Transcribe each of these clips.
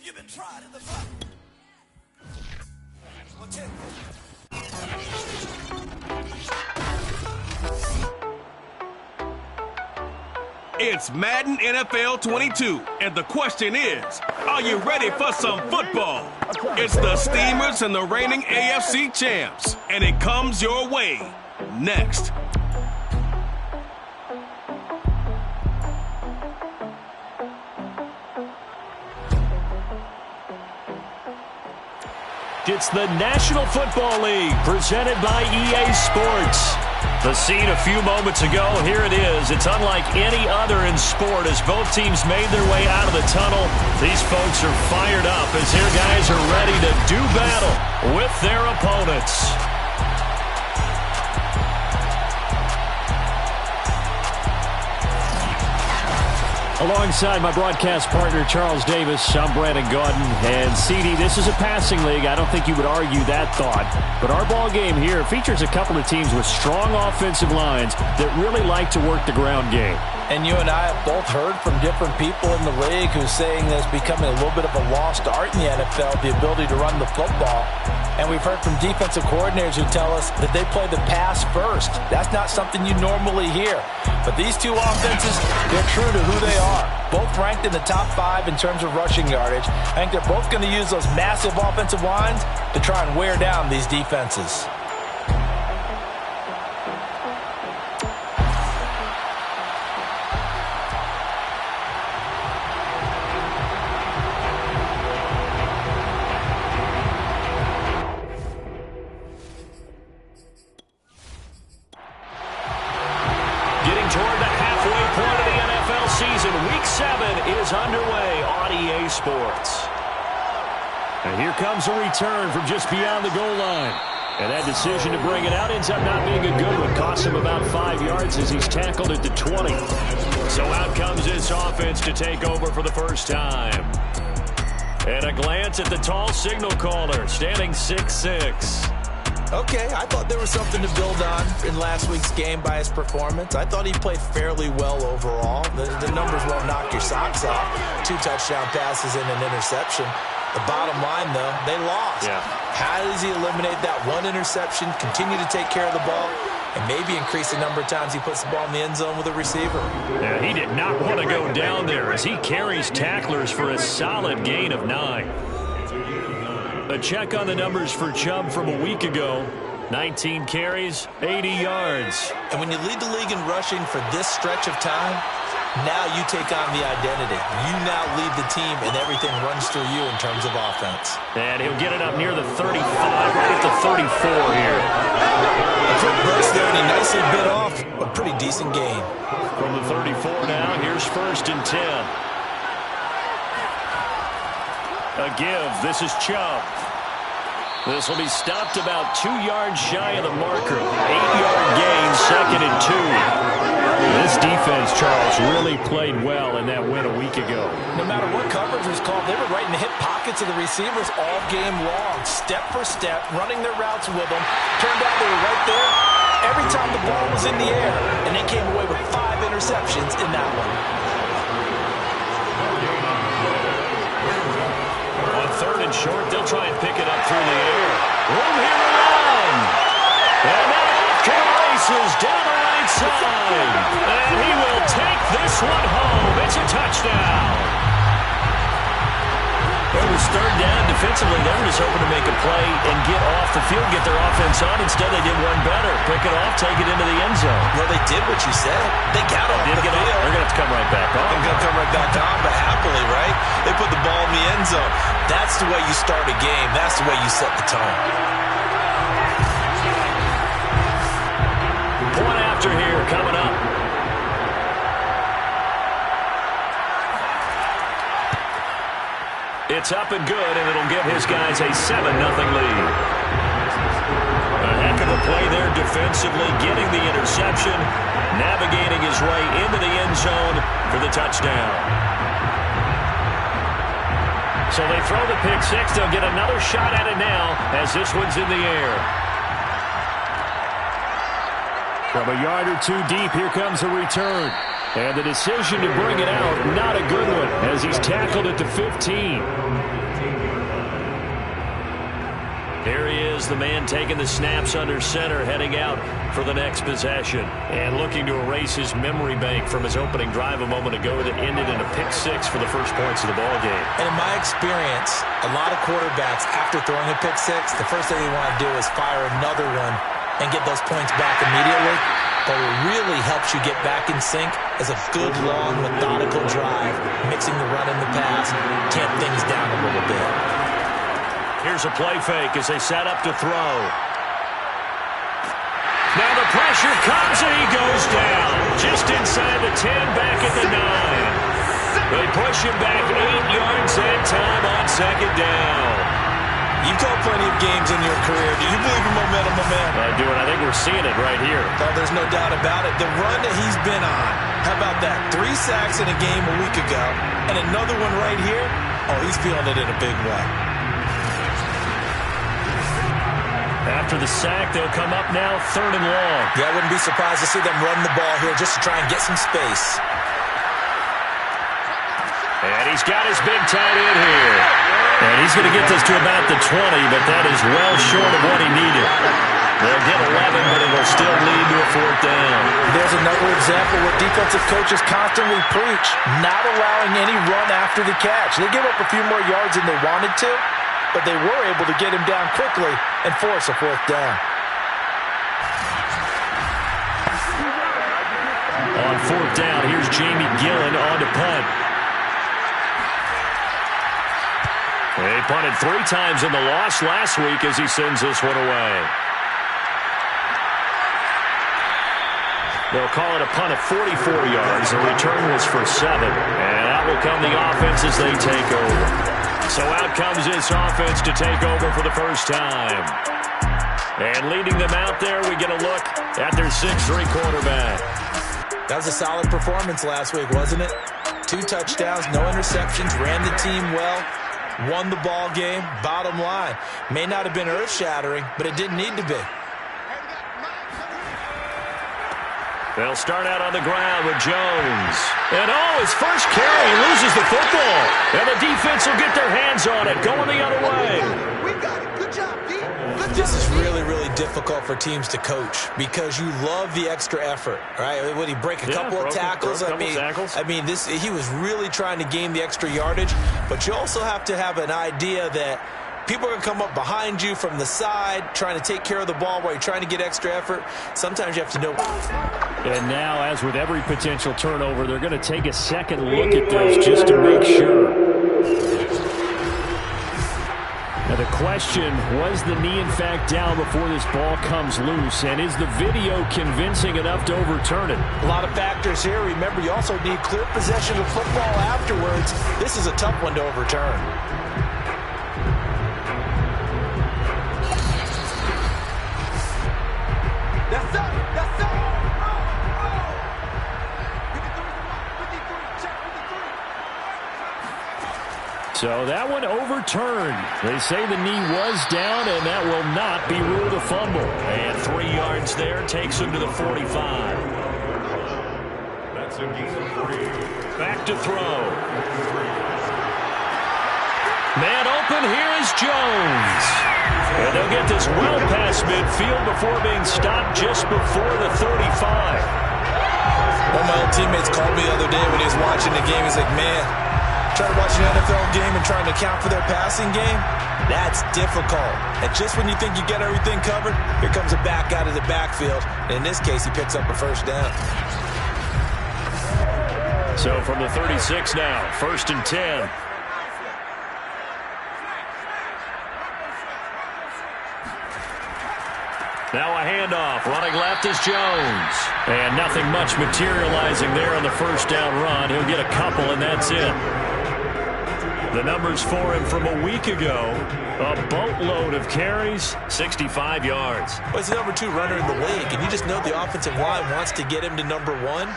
You've been tried in the fight. It's Madden NFL 22, and the question is, are you ready for some football? It's the Steamers and the reigning AFC champs, and it comes your way next. It's the National Football League presented by EA Sports. The scene a few moments ago, here it is. It's unlike any other in sport as both teams made their way out of the tunnel. These folks are fired up as their guys are ready to do battle with their opponents. Alongside my broadcast partner, Charles Davis, I'm Brandon Gaudin. And, CD, this is a passing league. I don't think you would argue that thought. But our ball game here features a couple of teams with strong offensive lines that really like to work the ground game. And you and I have both heard from different people in the league who's saying that it's becoming a little bit of a lost art in the NFL, the ability to run the football. And we've heard from defensive coordinators who tell us that they play the pass first. That's not something you normally hear. But these two offenses, they're true to who they are. Both ranked in the top 5 in terms of rushing yardage. I think they're both going to use those massive offensive lines to try and wear down these defenses. Underway on EA Sports. And here comes a return from just beyond the goal line. And that decision to bring it out ends up not being a good one. Costs him about 5 yards as he's tackled at the 20. So out comes this offense to take over for the first time. And a glance at the tall signal caller, standing 6'6". Okay, I thought there was something to build on in last week's game by his performance. I thought he played fairly well overall. The numbers won't knock your socks off. 2 touchdown passes and an interception. The bottom line, though, they lost. Yeah. How does he eliminate that one interception, continue to take care of the ball, and maybe increase the number of times he puts the ball in the end zone with a receiver? Yeah, he did not want to go down there as he carries tacklers for a solid gain of 9. A check on the numbers for Chubb from a week ago. 19 carries, 80 yards. And when you lead the league in rushing for this stretch of time, now you take on the identity. You now lead the team, and everything runs through you in terms of offense. And he'll get it up near the 35, right at the 34 here. A quick burst there, and he nicely bit off a pretty decent gain. From the 34 now, here's 1st and 10. A give. This is Chubb. This will be stopped about 2 yards shy of the marker. 8-yard gain, 2nd and 2. This defense, Charles, really played well in that win a week ago. No matter what coverage was called, they were right in the hip pockets of the receivers all game long. Step for step, running their routes with them. Turned out they were right there every time the ball was in the air. And they came away with 5 interceptions in that one. 3rd and short, they'll try and pick it up through the air. Room here to run. And now off to the races down the right side. And he will take this one home. It's a touchdown. It was 3rd down defensively. They were just hoping to make a play and get off the field, get their offense on. Instead, they did one better. Pick it off, take it into the end zone. Well, they did what you said. They got off the field. They're going to have to come right back on. They're going to come right back on, but happily, right? They put the ball in the end zone. That's the way you start a game. That's the way you set the tone. Point after here coming up. It's up and good, and it'll give his guys a 7-0 lead. A heck of a play there defensively, getting the interception, navigating his way into the end zone for the touchdown. So they throw the pick 6. They'll get another shot at it now as this one's in the air. From a yard or 2 deep, here comes a return. And the decision to bring it out, not a good one, as he's tackled at the 15. Here he is, the man taking the snaps under center, heading out for the next possession. And looking to erase his memory bank from his opening drive a moment ago that ended in a pick-6 for the first points of the ball game. And in my experience, a lot of quarterbacks, after throwing a pick-6, the first thing they want to do is fire another one and get those points back immediately. But what really helps you get back in sync is a good, long, methodical drive, mixing the run and the pass, tamp things down a little bit. Here's a play fake as they set up to throw. Now the pressure comes and he goes down. Just inside the 10, back at the 9. They push him back 8 yards that time on second down. You've called plenty of games in your career. Do you believe in momentum, my man? I do, and I think we're seeing it right here. Oh, there's no doubt about it. The run that he's been on, how about that? 3 sacks in a game a week ago, and another one right here. Oh, he's feeling it in a big way. After the sack, they'll come up now 3rd and long. Yeah, I wouldn't be surprised to see them run the ball here just to try and get some space. And he's got his big tight end here. And he's going to get this to about the 20, but that is well short of what he needed. They'll get 11, but it'll still lead to a 4th down. There's another example where defensive coaches constantly preach, not allowing any run after the catch. They give up a few more yards than they wanted to, but they were able to get him down quickly and force a 4th down. On 4th down, here's Jamie Gillen on to punt. They punted 3 times in the loss last week as he sends this one away. They'll call it a punt of 44 yards. The return was for 7. And out will come the offense as they take over. So out comes this offense to take over for the first time. And leading them out there, we get a look at their 6'3" quarterback. That was a solid performance last week, wasn't it? 2 touchdowns, no interceptions, ran the team well. Won the ball game, bottom line. May not have been earth-shattering, but it didn't need to be. They'll start out on the ground with Jones. And his first carry, loses the football. And the defense will get their hands on it, going the other way. We got it. Good job, D. This is really, really difficult for teams to coach because you love the extra effort, right? Would he break a couple of tackles? I mean, he was really trying to gain the extra yardage, but you also have to have an idea that people are going to come up behind you from the side, trying to take care of the ball while you're trying to get extra effort. Sometimes you have to know. And now, as with every potential turnover, they're going to take a second look at this just to make sure. Now the question, was the knee in fact down before this ball comes loose? And is the video convincing enough to overturn it? A lot of factors here. Remember, you also need clear possession of football afterwards. This is a tough one to overturn. That's up. That's up. So that one overturned. They say the knee was down, and that will not be ruled a fumble. And 3 yards there takes him to the 45. That's a gain of 3. Back to throw. Man open, here is Jones. And they'll get this well past midfield before being stopped just before the 35. One of my old teammates called me the other day when he was watching the game. He's like, man, trying to watch an NFL game and trying to account for their passing game, that's difficult. And just when you think you get everything covered, here comes a back out of the backfield. And in this case, he picks up a 1st down. So from the 36 now, 1st and 10. Now a handoff. Running left is Jones. And nothing much materializing there on the 1st down run. He'll get a couple, and that's it. The numbers for him from a week ago, a boatload of carries, 65 yards. Well, he's the number 2 runner in the league, and you just know the offensive line wants to get him to number 1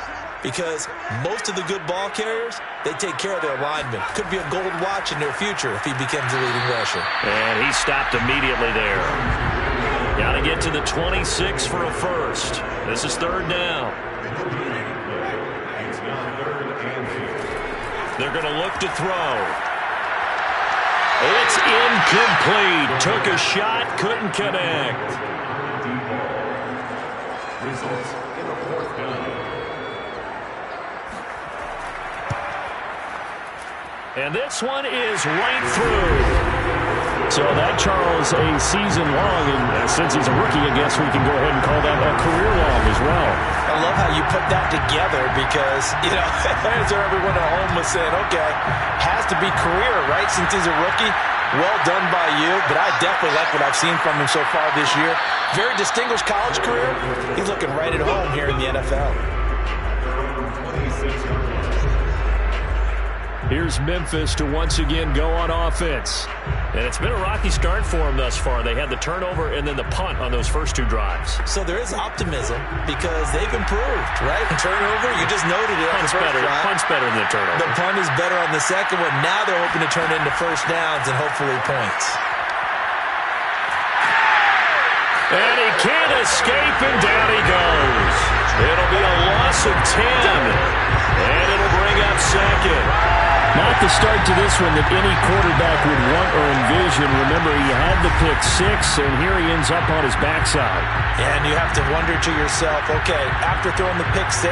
because most of the good ball carriers, they take care of their linemen. Could be a gold watch in their future if he becomes a leading rusher. And he stopped immediately there. Got to get to the 26 for a 1st. This is 3rd down. They're going to look to throw. It's incomplete. Took a shot, couldn't connect. Results in a 4th down. And this one is right through. So that, Charles, a season long, and since he's a rookie, I guess we can go ahead and call that a career long as well. I love how you put that together because, you know, as everyone at home was saying, okay, has to be career, right, since he's a rookie. Well done by you, but I definitely like what I've seen from him so far this year. Very distinguished college career. He's looking right at home here in the NFL. Here's Memphis to once again go on offense. And it's been a rocky start for them thus far. They had the turnover and then the punt on those first 2 drives. So there is optimism because they've improved, right? Turnover, you just noted it. Punt's better than the turnover. The punt is better on the second one. Now they're hoping to turn it into first downs and hopefully points. And he can't escape, and down he goes. It'll be a loss of 10. And it'll bring up second. Not the start to this one that any quarterback would want or envision. Remember, he had the pick 6, and here he ends up on his backside. And you have to wonder to yourself, okay, after throwing the pick 6,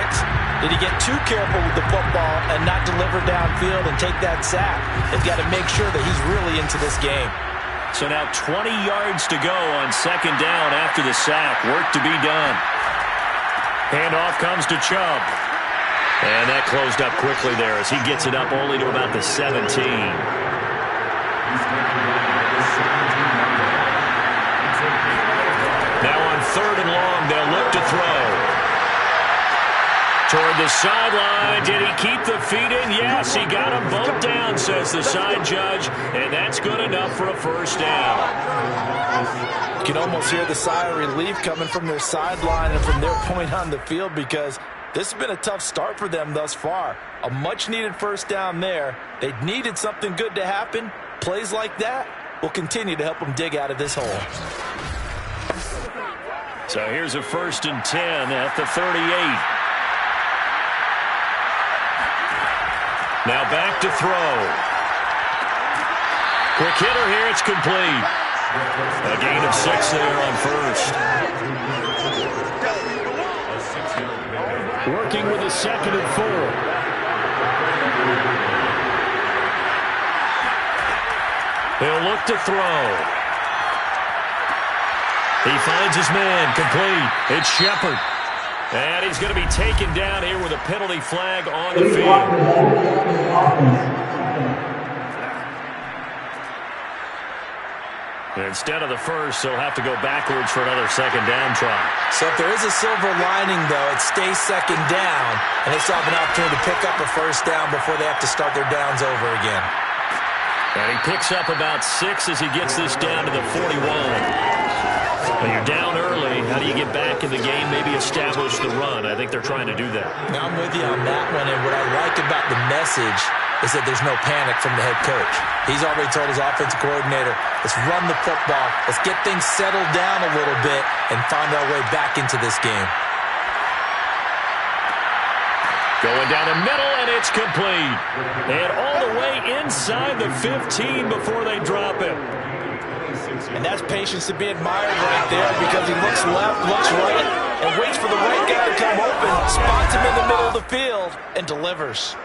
did he get too careful with the football and not deliver downfield and take that sack? They've got to make sure that he's really into this game. So now 20 yards to go on second down after the sack. Work to be done. Handoff comes to Chubb. And that closed up quickly there as he gets it up only to about the 17. Now on 3rd and long, they'll look to throw. Toward the sideline. Did he keep the feet in? Yes, he got them both down, says the side judge. And that's good enough for a first down. You can almost hear the sigh of relief coming from their sideline and from their point on the field because this has been a tough start for them thus far. A much-needed first down there. They needed something good to happen. Plays like that will continue to help them dig out of this hole. So here's a 1st and 10 at the 38. Now back to throw. Quick hitter here. It's complete. A gain of 6 there on first. Working with a 2nd and 4. He'll look to throw. He finds his man. Complete. It's Shepard. And he's going to be taken down here with a penalty flag on the field. Instead of the first, they'll have to go backwards for another second down try. So if there is a silver lining, though, it stays second down, and they still have an opportunity to pick up a first down before they have to start their downs over again. And he picks up about 6 as he gets this down to the 41. When you're down early, how do you get back in the game, maybe establish the run? I think they're trying to do that. Now I'm with you on that one, and what I like about the message is that there's no panic from the head coach. He's already told his offensive coordinator, let's run the football, let's get things settled down a little bit and find our way back into this game. Going down the middle, and it's complete. And all the way inside the 15 before they drop it. And that's patience to be admired right there because he looks left, looks right, and waits for the right guy to come open, spots him in the middle of the field, and delivers.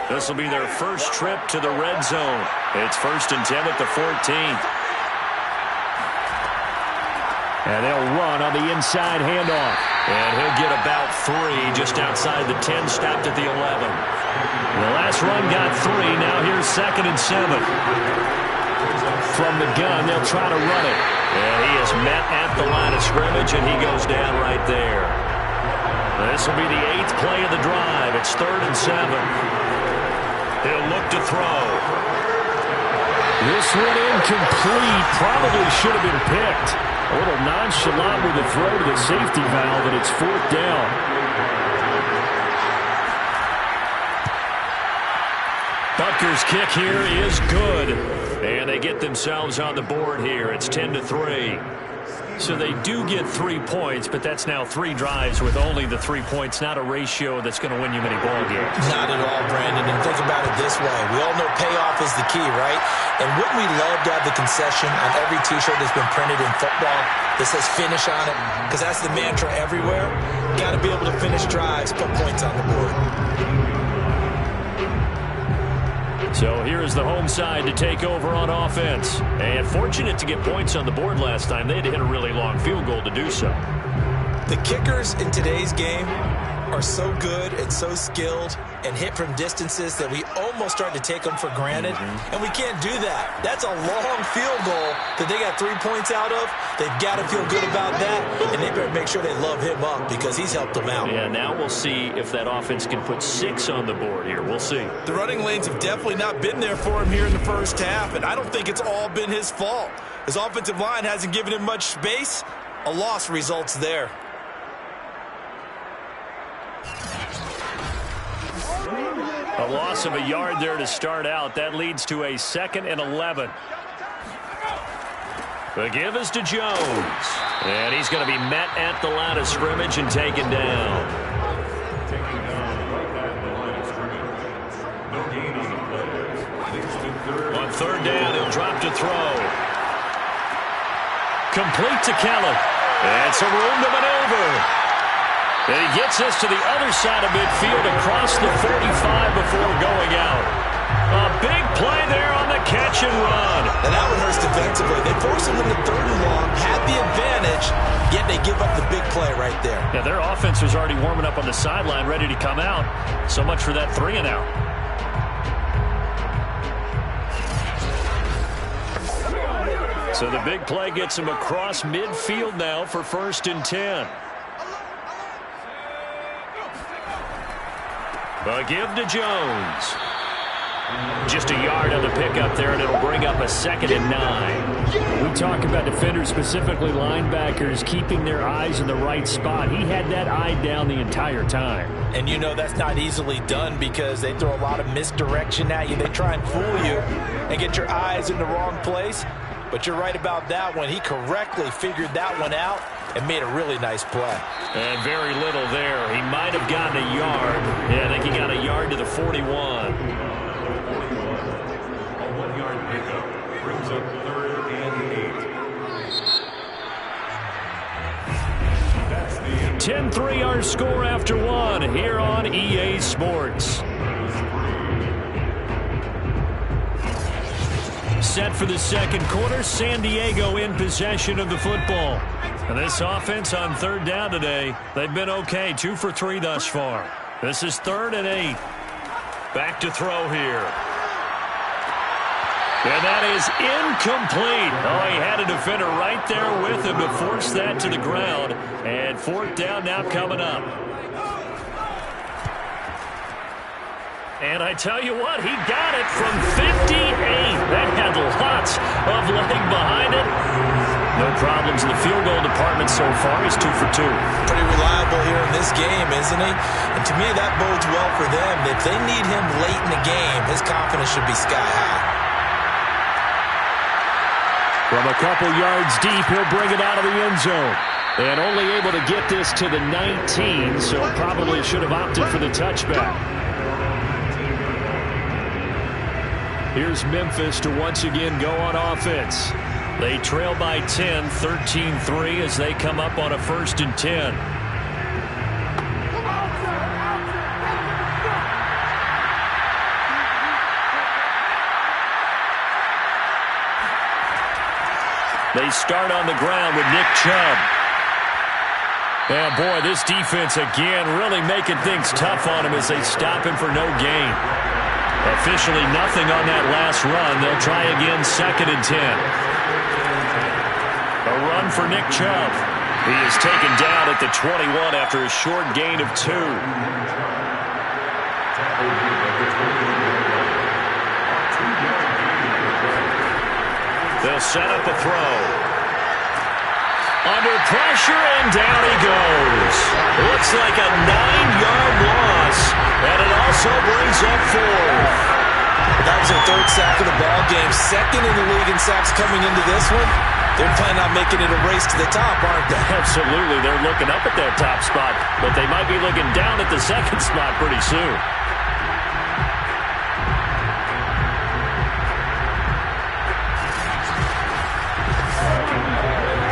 This will be their first trip to the red zone. It's 1st and 10 at the 14th. And they'll run on the inside handoff. And he'll get about 3 just outside the 10, stopped at the 11. The last run got 3. Now here's 2nd and 7. From the gun, they'll try to run it. And he is met at the line of scrimmage, and he goes down right there. This will be the 8th play of the drive. It's 3rd and 7. He'll look to throw. This one incomplete. Probably should have been picked. A little nonchalant with the throw to the safety valve, and it's 4th down. Butker's kick here is good. And they get themselves on the board here. It's 10-3. So they do get 3 points, but that's now 3 drives with only the 3 points, not a ratio that's going to win you many ball games. Not at all, Brandon. And think about it this way. We all know payoff is the key, right? And wouldn't we love to have the concession on every T-shirt that's been printed in football that says finish on it? Because that's the mantra everywhere. Got to be able to finish drives, put points on the board. So here is the home side to take over on offense. And fortunate to get points on the board last time. They had to hit a really long field goal to do so. The kickers in today's game are so good and so skilled and hit from distances that we almost start to take them for granted. And we can't do that. That's a long field goal that they got 3 points out of. They've got to feel good about that, and they better make sure they love him up because he's helped them out. Yeah, now we'll see if that offense can put 6 on the board here. We'll see. The running lanes have definitely not been there for him here in the first half, and I don't think it's all been his fault. His offensive line hasn't given him much space. A loss results there. A loss of a yard there to start out. That leads to a 2nd and 11. The give is to Jones. And he's going to be met at the line of scrimmage and taken down. On 3rd down, he'll drop to throw. Complete to Kelly. And some room to maneuver. And he gets us to the other side of midfield across the 45 before going out. A big play there on the catch and run. And that one hurts defensively. They forced him into 3rd and long, had the advantage, yet they give up the big play right there. Yeah, their offense was already warming up on the sideline, ready to come out. So much for that 3 and out. So the big play gets him across midfield now for 1st and 10. A give to Jones. Just a yard on the pickup there, and it'll bring up a 2nd and 9. We talk about defenders, specifically linebackers, keeping their eyes in the right spot. He had that eye down the entire time. And you know that's not easily done because they throw a lot of misdirection at you. They try and fool you and get your eyes in the wrong place. But you're right about that one. He correctly figured that one out and made a really nice play. And very little there. He might have gotten a yard. Yeah, I think he got a yard to the 41. A 1-yard pickup brings up 3rd and 8. 10-3 our score after 1 here on EA Sports. Set for the 2nd quarter. San Diego in possession of the football. And this offense on 3rd down today, they've been okay. 2 for 3 thus far. This is 3rd and 8. Back to throw here. And that is incomplete. Oh, he had a defender right there with him to force that to the ground. And 4th down now coming up. And I tell you what, he got it from 58. That had lots of leg behind it. No problems in the field goal department so far. He's 2 for 2. Pretty reliable here in this game, isn't he? And to me, that bodes well for them. If they need him late in the game, his confidence should be sky high. From a couple yards deep, he'll bring it out of the end zone. And only able to get this to the 19, so probably should have opted for the touchback. Here's Memphis to once again go on offense. They trail by 10, 13-3 as they come up on a 1st and 10. They start on the ground with Nick Chubb. And boy, this defense again really making things tough on him as they stop him for no gain. Officially nothing on that last run. They'll try again 2nd and 10. A run for Nick Chubb. He is taken down at the 21 after a short gain of 2. They'll set up a throw. Under pressure, and down he goes. Looks like a 9-yard loss, and it also brings up 4th. That was their third sack of the ball game. Second in the league in sacks coming into this one. They're planning on making it a race to the top, aren't they? Absolutely. They're looking up at that top spot, but they might be looking down at the second spot pretty soon.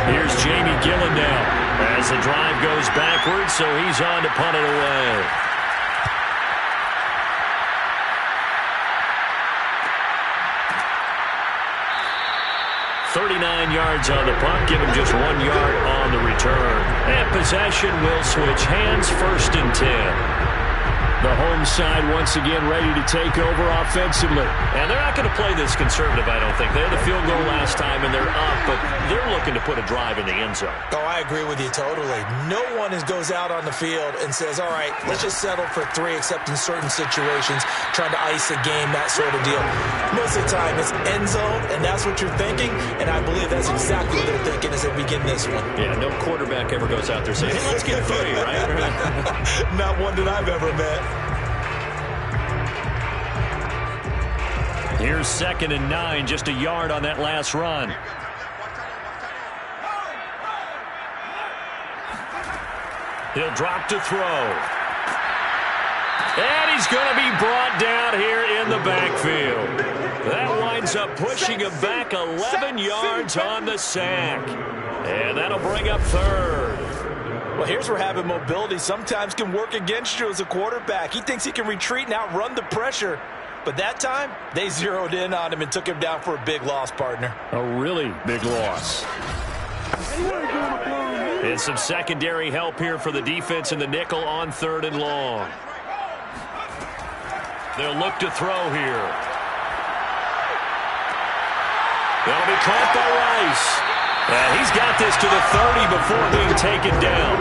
Here's Jamie Gillen now as the drive goes backwards, so he's on to punt it away. 39 yards on the punt, give him just 1 yard on the return. And possession will switch hands, 1st and 10. The home side once again ready to take over offensively. And they're not going to play this conservative, I don't think. They had the field goal last time, and they're up, but they're looking to put a drive in the end zone. Oh, I agree with you totally. No one goes out on the field and says, all right, let's just settle for 3, except in certain situations, trying to ice a game, that sort of deal. Most of the time, it's end zone, and that's what you're thinking, and I believe that's exactly what they're thinking as they begin this one. Yeah, no quarterback ever goes out there saying, hey, let's get 3, right? Not one that I've ever met. Here's 2nd and 9, just a yard on that last run. He'll drop to throw. And he's going to be brought down here in the backfield. That winds up pushing him back 11 yards on the sack. And that'll bring up 3rd. Well, here's where having mobility sometimes can work against you as a quarterback. He thinks he can retreat and outrun the pressure. But that time, they zeroed in on him and took him down for a big loss, partner. A really big loss. And some secondary help here for the defense in the nickel on 3rd and long. They'll look to throw here. That'll be caught by Rice. And he's got this to the 30 before being taken down.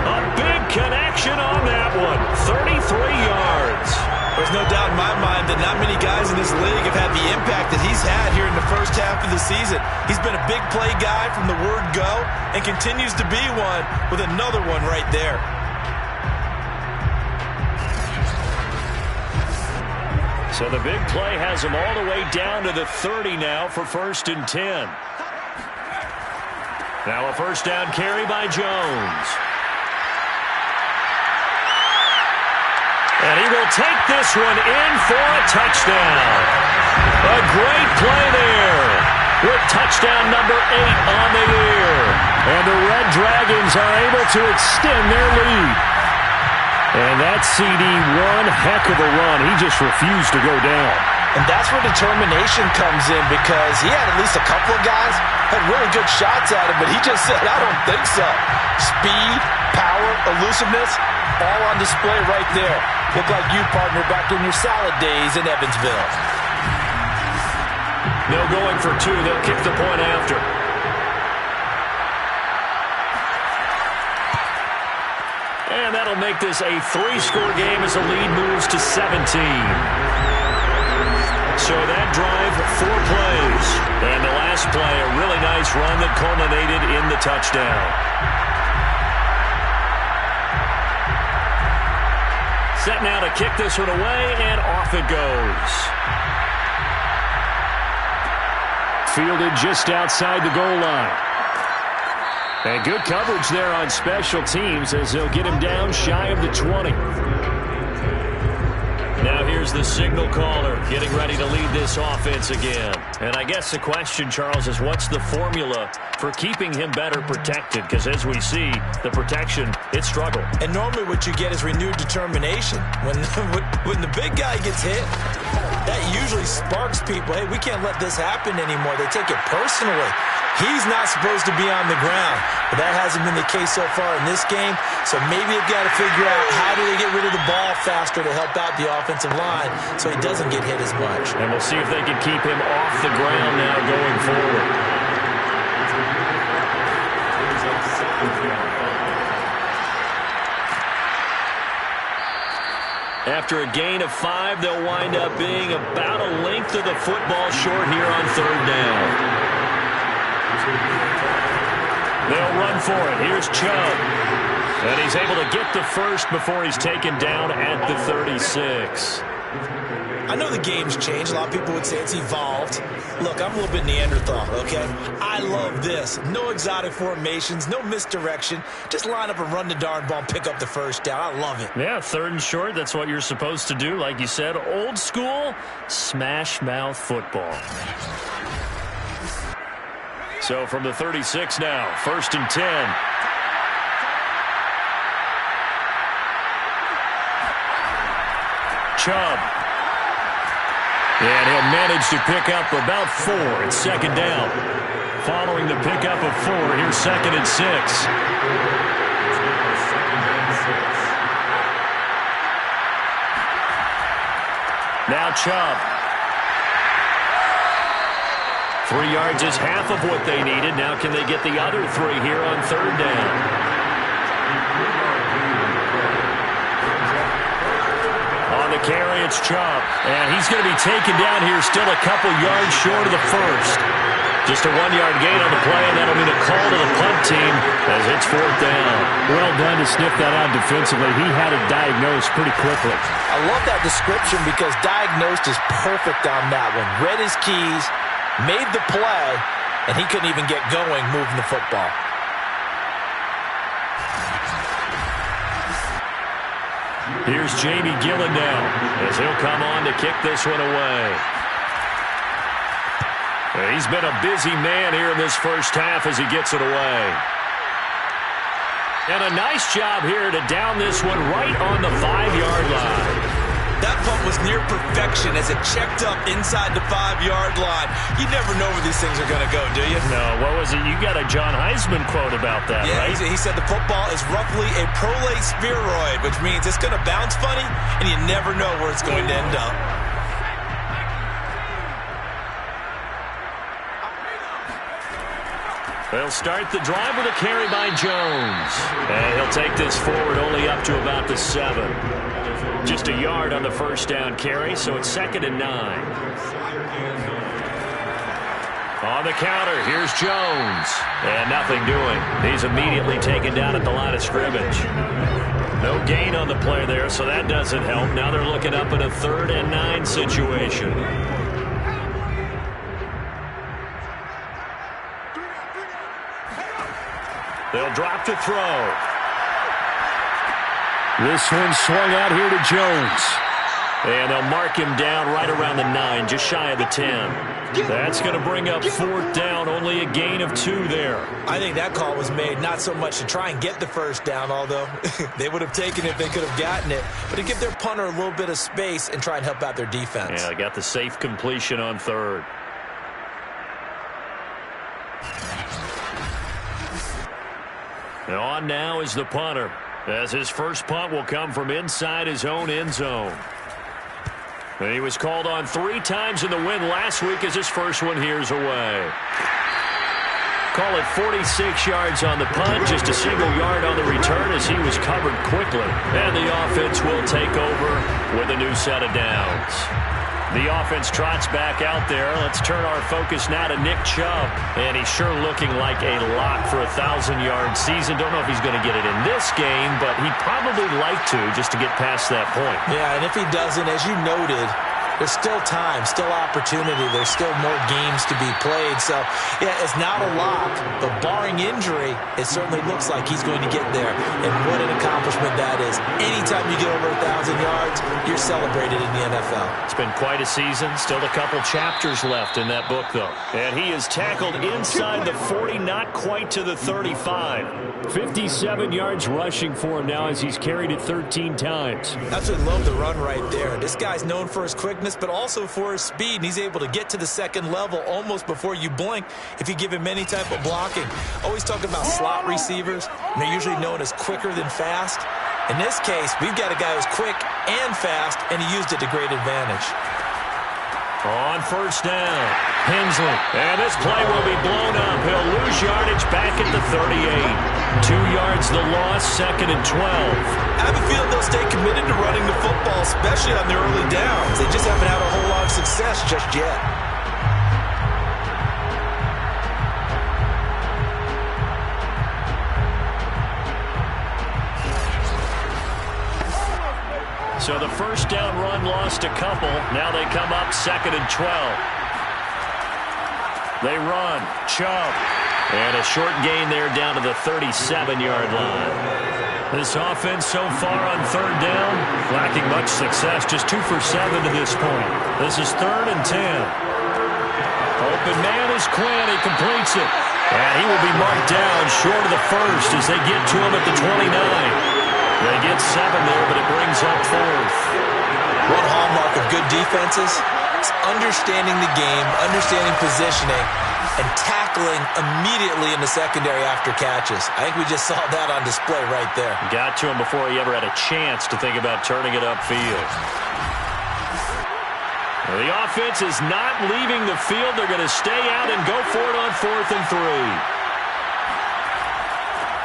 A big connection on that one. 33 yards. There's no doubt in my mind that not many guys in this league have had the impact that he's had here in the first half of the season. He's been a big play guy from the word go and continues to be one with another one right there. So the big play has him all the way down to the 30 now for 1st and 10. Now a 1st down carry by Jones. And he will take this one in for a touchdown. A great play there with touchdown number 8 on the year. And the Red Dragons are able to extend their lead. And that CD, one heck of a run. He just refused to go down. And that's where determination comes in, because he had at least a couple of guys had really good shots at him, but he just said, I don't think so. Speed, power, elusiveness, all on display right there. Look like you, partner, back in your salad days in Evansville. No going for 2. They'll kick the point after. And that'll make this a 3-score game as the lead moves to 17. So that drive, 4 plays. And the last play, a really nice run that culminated in the touchdown. Set now to kick this one away, and off it goes. Fielded just outside the goal line. And good coverage there on special teams as they'll get him down shy of the 20. Now here's the signal caller getting ready to lead this offense again. And I guess the question, Charles, is what's the formula for keeping him better protected? Because as we see, the protection, it struggled. And normally what you get is renewed determination. When the big guy gets hit, that usually sparks people. Hey, we can't let this happen anymore. They take it personally. He's not supposed to be on the ground, but that hasn't been the case so far in this game. So maybe they've got to figure out how do they get rid of the ball faster to help out the offensive line so he doesn't get hit as much. And we'll see if they can keep him off the ground now going forward. After a gain of 5, they'll wind up being about a length of the football short here on 3rd down. They'll run for it. Here's Chubb. And he's able to get the first before he's taken down at the 36. I know the game's changed. A lot of people would say it's evolved. Look, I'm a little bit Neanderthal, okay? I love this. No exotic formations, no misdirection. Just line up and run the darn ball and pick up the first down. I love it. Yeah, 3rd and short, that's what you're supposed to do. Like you said, old school, smash mouth football. So from the 36 now, 1st and 10. Chubb. And he'll manage to pick up about 4. It's 2nd down. Following the pickup of 4, here's 2nd and 6. Now Chubb. 3 yards is half of what they needed. Now can they get the other 3 here on 3rd down? The carry, it's Chubb. And he's going to be taken down here still a couple yards short of the first. Just a 1-yard gain on the play, and that'll mean a call to the punt team as it's 4th down. Well done to sniff that out defensively. He had it diagnosed pretty quickly. I love that description because diagnosed is perfect on that one. Read his keys, made the play, and he couldn't even get going moving the football. Here's Jamie Gillen now as he'll come on to kick this one away. He's been a busy man here in this first half as he gets it away. And a nice job here to down this one right on the 5-yard line. That punt was near perfection as it checked up inside the 5-yard line. You never know where these things are going to go, do you? No, what was it? You got a John Heisman quote about that, yeah, right? He said the football is roughly a prolate spheroid, which means it's going to bounce funny, and you never know where it's going to end up. They'll start the drive with a carry by Jones. And he'll take this forward only up to about the 7. Just a yard on the first down carry, so it's 2nd and 9. On the counter, here's Jones. And nothing doing. He's immediately taken down at the line of scrimmage. No gain on the play there, so that doesn't help. Now they're looking up at a 3rd and 9 situation. They'll drop to throw. This one swung out here to Jones. And they'll mark him down right around the 9, just shy of the 10. That's going to bring up 4th down, only a gain of 2 there. I think that call was made not so much to try and get the first down, although they would have taken it if they could have gotten it, but to give their punter a little bit of space and try and help out their defense. Yeah, they got the safe completion on 3rd. On now is the punter, as his first punt will come from inside his own end zone. And he was called on 3 times in the win last week as his first one here's away. Call it 46 yards on the punt, just a single yard on the return as he was covered quickly. And the offense will take over with a new set of downs. The offense trots back out there. Let's turn our focus now to Nick Chubb. And he's sure looking like a lock for a 1,000-yard season. Don't know if he's going to get it in this game, but he'd probably like to just to get past that point. Yeah, and if he doesn't, as you noted, there's still time, still opportunity. There's still more games to be played. So, yeah, it's not a lock, but barring injury, it certainly looks like he's going to get there. And what an accomplishment that is. Anytime you get over 1,000 yards, you're celebrated in the NFL. It's been quite a season. Still a couple chapters left in that book, though. And he is tackled inside the 40, not quite to the 35. 57 yards rushing for him now as he's carried it 13 times. Absolutely love the run right there. This guy's known for his quickness, but also for his speed, and he's able to get to the second level almost before you blink if you give him any type of blocking. Always talk about slot receivers, and they're usually known as quicker than fast. In this case, we've got a guy who's quick and fast, and he used it to great advantage. On first down, Hensley. And this play will be blown up. He'll lose yardage back at the 38. 2 yards the loss, 2nd and 12. I have a feeling they'll stay committed to running the football, especially on the early downs. They just haven't had a whole lot of success just yet. So the first down run lost a couple. Now they come up 2nd and 12. They run. Chubb. And a short gain there down to the 37-yard line. This offense so far on 3rd down, lacking much success. Just 2 for 7 to this point. This is 3rd and 10. Open man is Quinn. He completes it. And he will be marked down short of the first as they get to him at the 29. They get 7 there, but it brings up 4th. One hallmark of good defenses is understanding the game, understanding positioning, and tackling immediately in the secondary after catches. I think we just saw that on display right there. Got to him before he ever had a chance to think about turning it upfield. Well, the offense is not leaving the field. They're going to stay out and go for it on 4th and 3.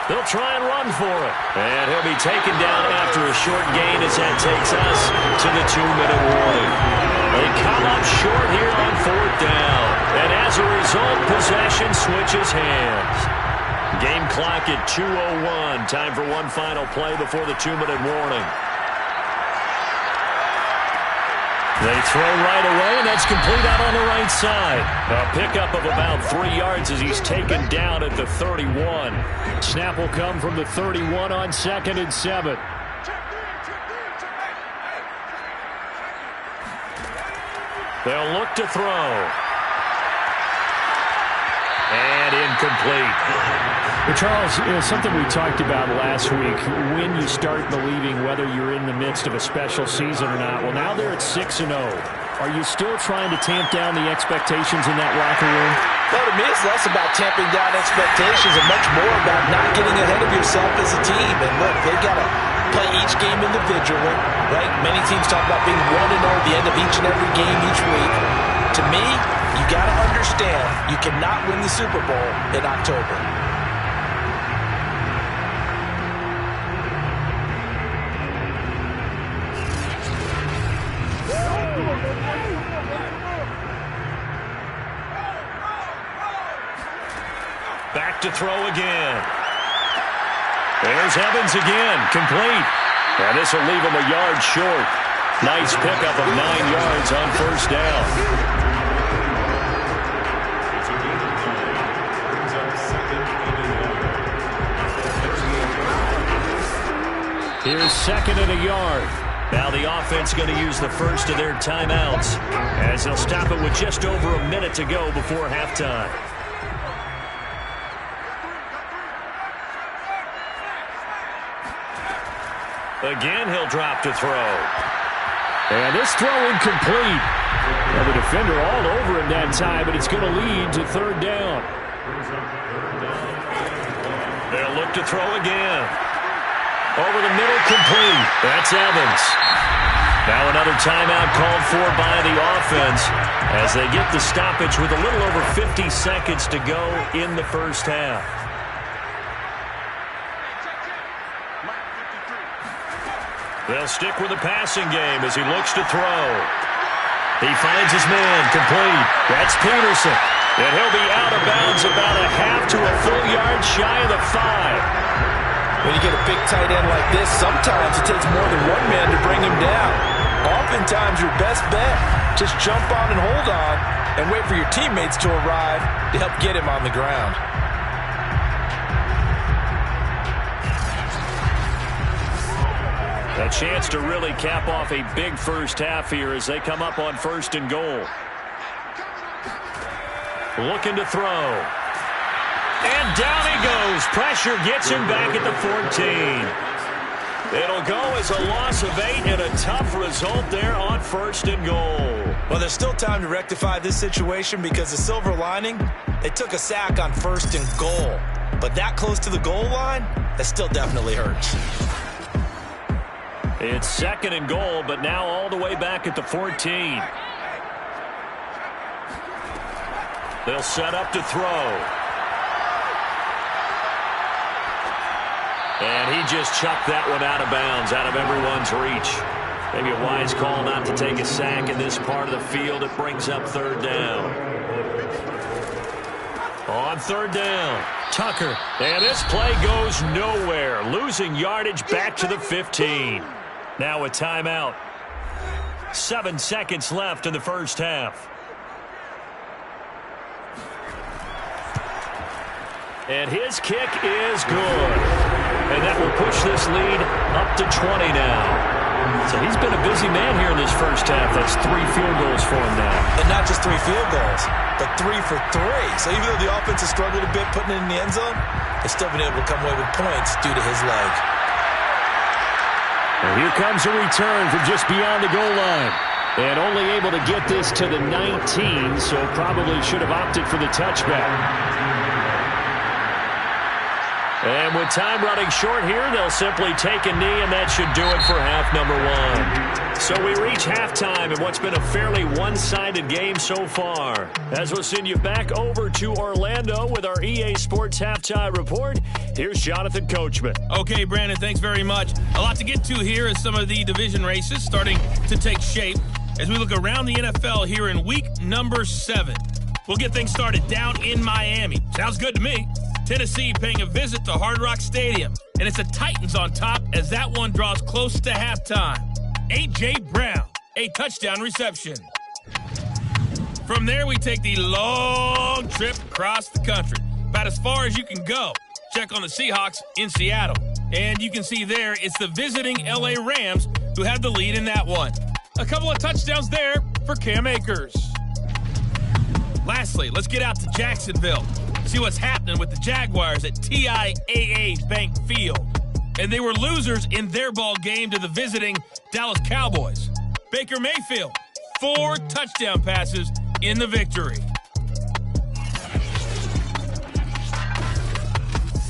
They'll try and run for it. And he'll be taken down after a short gain as that takes us to the 2-minute warning. They come up short here on 4th down. And as a result, possession switches hands. Game clock at 2:01. Time for one final play before the 2-minute warning. They throw right away, and that's complete out on the right side. A pickup of about 3 yards as he's taken down at the 31. Snap will come from the 31 on 2nd and 7. They'll look to throw. And incomplete. Well, Charles, something we talked about last week, when you start believing whether you're in the midst of a special season or not. Well, now they're at 6-0. Are you still trying to tamp down the expectations in that locker room? No, to me, it's less about tamping down expectations and much more about not getting ahead of yourself as a team. And look, they've got to play each game individually, right? Many teams talk about being 1-0 at the end of each and every game each week. To me, you got to understand you cannot win the Super Bowl in October. Back to throw again. There's Evans again, complete. And this will leave him a yard short. Nice pickup of 9 yards on 1st down. Here's 2nd and a yard. Now the offense going to use the first of their timeouts as they'll stop it with just over a minute to go before halftime. Again, he'll drop to throw. And this throw incomplete. Well, the defender all over him that time, but it's going to lead to 3rd down. They'll look to throw again. Over the middle, complete. That's Evans. Now another timeout called for by the offense as they get the stoppage with a little over 50 seconds to go in the first half. They'll stick with the passing game as he looks to throw. He finds his man, complete. That's Peterson. And he'll be out of bounds about a half to a full yard shy of the 5. When you get a big tight end like this, sometimes it takes more than one man to bring him down. Oftentimes, your best bet, just jump on and hold on and wait for your teammates to arrive to help get him on the ground. A chance to really cap off a big first half here as they come up on 1st and goal. Looking to throw. And down he goes. Pressure gets him back at the 14. It'll go as a loss of 8 and a tough result there on 1st and goal. Well, there's still time to rectify this situation because the silver lining, they took a sack on 1st and goal. But that close to the goal line, that still definitely hurts. It's 2nd and goal, but now all the way back at the 14. They'll set up to throw. And he just chucked that one out of bounds, out of everyone's reach. Maybe a wise call not to take a sack in this part of the field. It brings up 3rd down. On 3rd down, Tucker. And this play goes nowhere, losing yardage back to the 15. Now a timeout. 7 seconds left in the first half. And his kick is good. And that will push this lead up to 20 now. So he's been a busy man here in this first half. That's 3 field goals for him now. And not just 3 field goals, but 3 for 3. So even though the offense has struggled a bit putting it in the end zone, they've still been able to come away with points due to his leg. And here comes a return from just beyond the goal line. And only able to get this to the 19, so probably should have opted for the touchback. And with time running short here, they'll simply take a knee, and that should do it for half number 1. So we reach halftime in what's been a fairly one-sided game so far. As we'll send you back over to Orlando with our EA Sports Halftime Report, here's Jonathan Coachman. Okay, Brandon, thanks very much. A lot to get to here as some of the division races starting to take shape as we look around the NFL here in week number 7. We'll get things started down in Miami. Sounds good to me. Tennessee paying a visit to Hard Rock Stadium. And it's the Titans on top as that one draws close to halftime. A.J. Brown, a touchdown reception. From there, we take the long trip across the country. About as far as you can go. Check on the Seahawks in Seattle. And you can see there, it's the visiting L.A. Rams who have the lead in that one. A couple of touchdowns there for Cam Akers. Lastly, let's get out to Jacksonville. See what's happening with the Jaguars at TIAA Bank Field. And they were losers in their ball game to the visiting Dallas Cowboys. Baker Mayfield, 4 touchdown passes in the victory.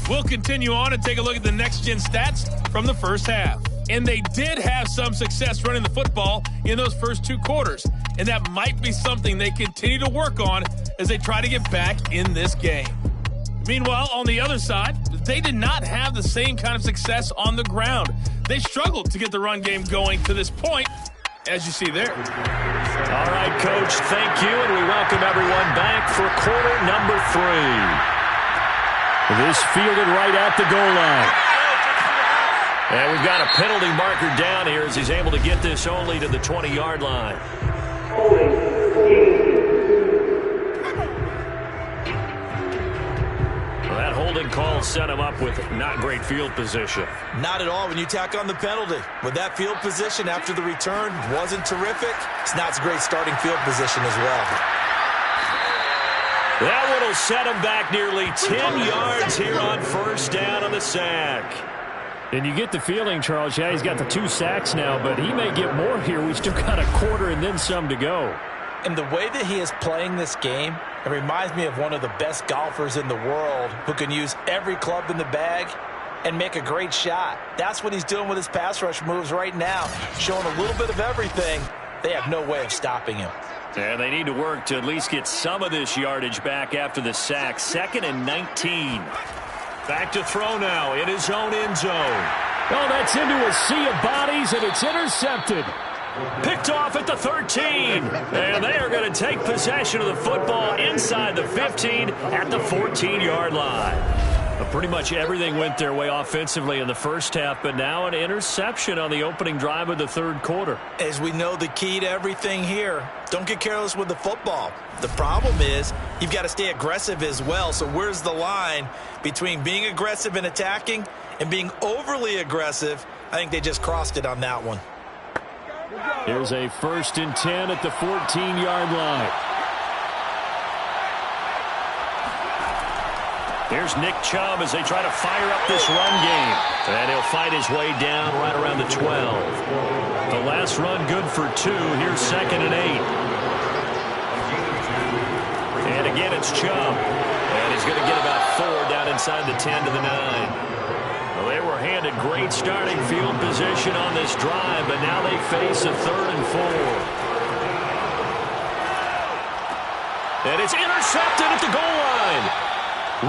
We'll continue on and take a look at the next-gen stats from the first half. And they did have some success running the football in those first 2 quarters. And that might be something they continue to work on as they try to get back in this game. Meanwhile, on the other side, they did not have the same kind of success on the ground. They struggled to get the run game going to this point, as you see there. All right, Coach, thank you, and we welcome everyone back for quarter number 3. This fielded right at the goal line. And we've got a penalty marker down here as he's able to get this only to the 20-yard line. Well, that holding call set him up with not great field position. Not at all when you tack on the penalty. With that field position after the return wasn't terrific, it's not a great starting field position as well. That one will set him back nearly 10 yards here on first down on the sack. And you get the feeling, Charles, yeah, he's got the 2 sacks now, but he may get more here. We've still got a quarter and then some to go. And the way that he is playing this game, it reminds me of one of the best golfers in the world who can use every club in the bag and make a great shot. That's what he's doing with his pass rush moves right now, showing a little bit of everything. They have no way of stopping him. And they need to work to at least get some of this yardage back after the sack. 2nd and 19. Back to throw now in his own end zone. Oh, that's into a sea of bodies, and it's intercepted. Picked off at the 13. And they are going to take possession of the football inside the 15 at the 14-yard line. But pretty much everything went their way offensively in the first half, but now an interception on the opening drive of the 3rd quarter. As we know, the key to everything here, don't get careless with the football. The problem is you've got to stay aggressive as well. So where's the line between being aggressive and attacking and being overly aggressive? I think they just crossed it on that one. Here's a 1st and 10 at the 14-yard line. Here's Nick Chubb as they try to fire up this run game. And he'll fight his way down right around the 12. The last run good for 2. Here's 2nd and 8. And again, it's Chubb. And he's going to get about 4 down inside the 10 to the 9. Well, they were handed great starting field position on this drive, but now they face a 3rd and 4. And it's intercepted at the goal line.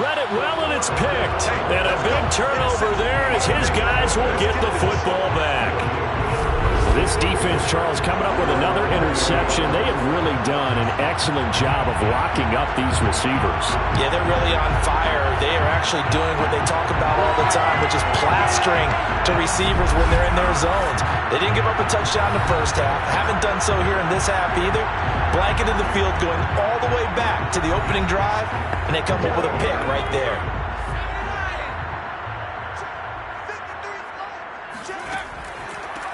Read it well, and it's picked. And a big turnover there as his guys will get the football back. this defense, Charles, coming up with another interception. They have really done an excellent job of locking up these receivers. Yeah, they're really on fire. They are actually doing what they talk about all the time, which is plastering to receivers when they're in their zones. They didn't give up a touchdown in the first half. Haven't done so here in this half either. Blanketed the field going all the way back to the opening drive, and they come up with a pick right there.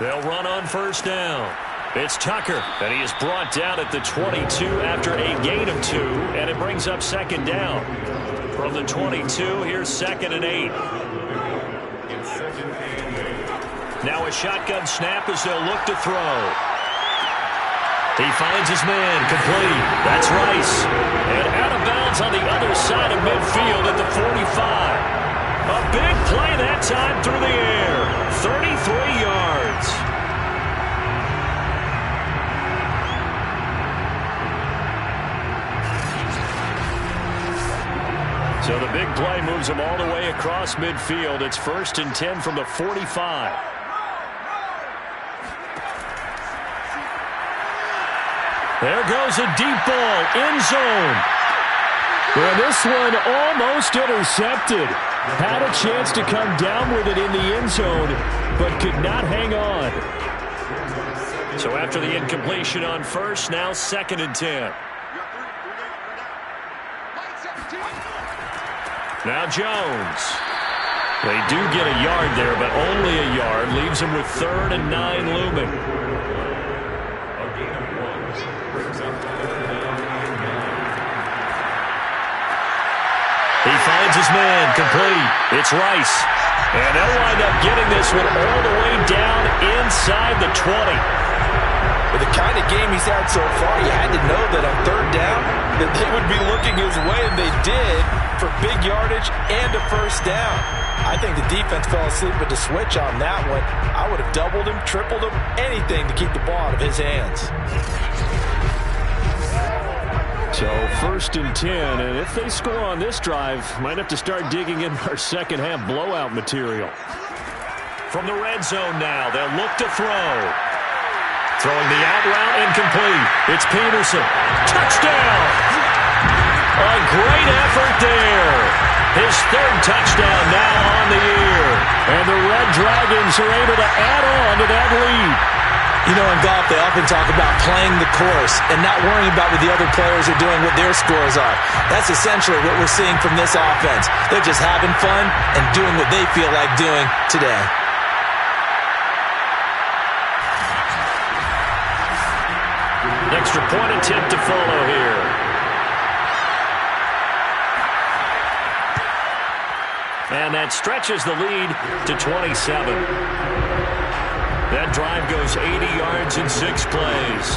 They'll run on first down. It's Tucker, and he is brought down at the 22 after a gain of 2, and it brings up second down. From the 22, here's 2nd and 8. Now a shotgun snap as they'll look to throw. He finds his man, complete. That's Rice. And out of bounds on the other side of midfield at the 45. A big play that time through the air. 33 yards. So the big play moves him all the way across midfield. It's 1st and 10 from the 45. There goes a deep ball, end zone. Well, this one almost intercepted. Had a chance to come down with it in the end zone, but could not hang on. So after the incompletion on first, now 2nd and 10. Now Jones. They do get a yard there, but only a yard. Leaves him with 3rd and 9 looming. He finds his man, complete. It's Rice. And they'll wind up getting this one all the way down inside the 20. With the kind of game he's had so far, you had to know that on 3rd down that they would be looking his way, and they did, for big yardage and a first down. I think the defense fell asleep at the switch on that one. I would have doubled him, tripled him, anything to keep the ball out of his hands. So 1st and 10, and if they score on this drive, might have to start digging in our second half blowout material. From the red zone now, they'll look to throw. Throwing the out route incomplete. It's Peterson. Touchdown! A great effort there. His 3rd touchdown now on the year. And the Red Dragons are able to add on to that lead. You know, in golf, they often talk about playing the course and not worrying about what the other players are doing, what their scores are. That's essentially what we're seeing from this offense. They're just having fun and doing what they feel like doing today. Extra point attempt to follow here. And that stretches the lead to 27. That drive goes 80 yards in 6 plays.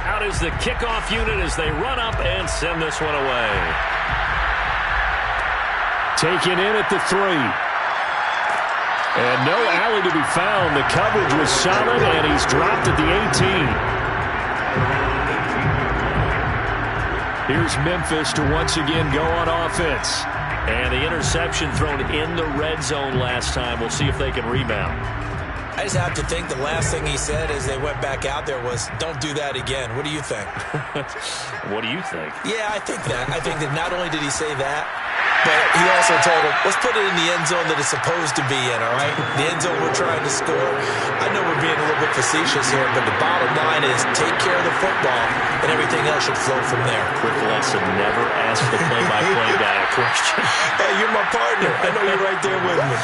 Out is the kickoff unit as they run up and send this one away. Taken in at the 3. And no alley to be found. The coverage was solid, and he's dropped at the 18. Here's Memphis to once again go on offense. And the interception thrown in the red zone last time. We'll see if they can rebound. I just have to think the last thing he said as they went back out there was, don't do that again. What do you think? What do you think? Yeah, I think that. I think that not only did he say that, but he also told him, let's put it in the end zone that it's supposed to be in, all right? The end zone we're trying to score. I know we're being a little bit facetious here, but the bottom line is take care of the football, and everything else should flow from there. Quick lesson, never ask the play-by-play guy a question. Hey, you're my partner. I know you're right there with me.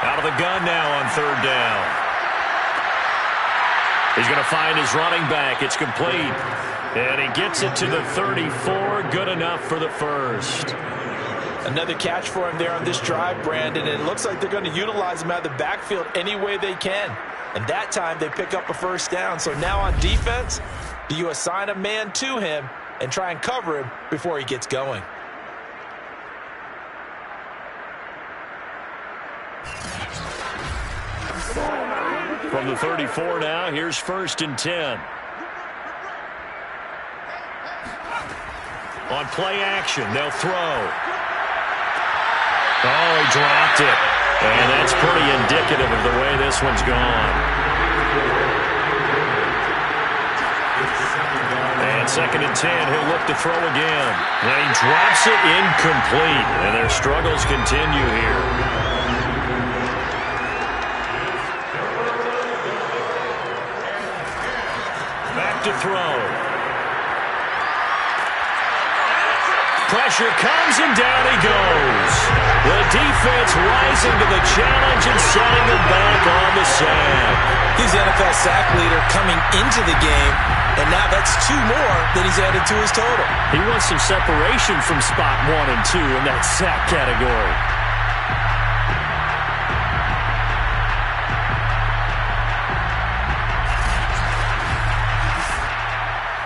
Out of the gun now on 3rd down. He's going to find his running back. It's complete. And he gets it to the 34. Good enough for the first. Another catch for him there on this drive, Brandon. And it looks like they're going to utilize him out of the backfield any way they can. And that time they pick up a first down. So now on defense, do you assign a man to him, and try and cover him before he gets going. From the 34 now, here's 1st and 10. On play action, they'll throw. Oh, he dropped it. And that's pretty indicative of the way this one's gone. And 2nd and 10, he'll look to throw again. And he drops it incomplete. And their struggles continue here. To throw. Pressure comes and down he goes. The defense rising to the challenge and setting them back on the sack. He's the NFL sack leader coming into the game, and now that's 2 more that he's added to his total. He wants some separation from spot 1 and 2 in that sack category.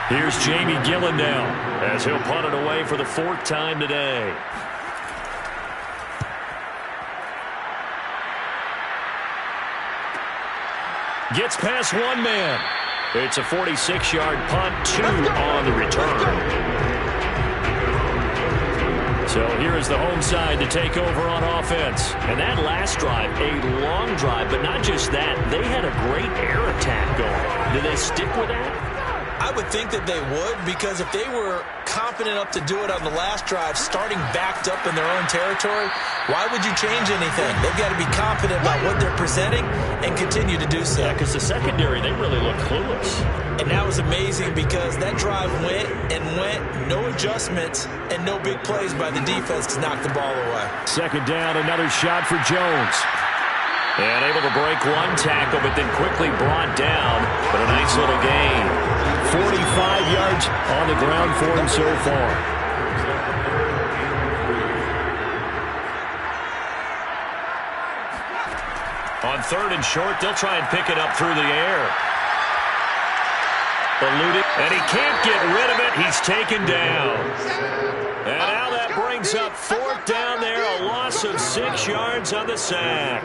Here's Jamie Gillen now, as he'll punt it away for the 4th time today. Gets past 1 man. It's a 46-yard punt, 2 on the return. So here is the home side to take over on offense. And that last drive, a long drive, but not just that. They had a great air attack going. Do they stick with that? I would think that they would, because if they were confident enough to do it on the last drive, starting backed up in their own territory, why would you change anything? They've got to be confident about what they're presenting and continue to do so. Yeah, because the secondary, they really look clueless. And that was amazing because that drive went and went, no adjustments, and no big plays by the defense to knock the ball away. 2nd down, another shot for Jones. And able to break 1 tackle, but then quickly brought down. But a nice little gain. 45 yards on the ground for him so far. On 3rd and short, they'll try and pick it up through the air. Eluded, and he can't get rid of it. He's taken down. And now that brings up 4th down there, a loss of 6 yards on the sack.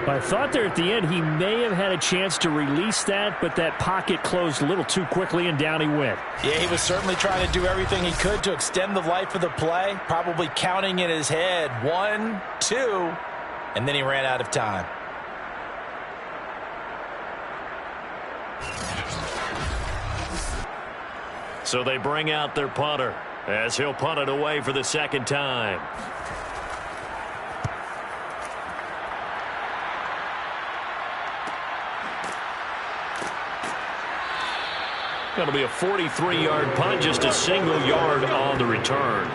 I thought there at the end he may have had a chance to release that, but that pocket closed a little too quickly, and down he went. Yeah, he was certainly trying to do everything he could to extend the life of the play, probably counting in his head 1, 2, and then he ran out of time. So they bring out their punter as he'll punt it away for the 2nd time. That'll be a 43-yard punt, just a single yard on the return.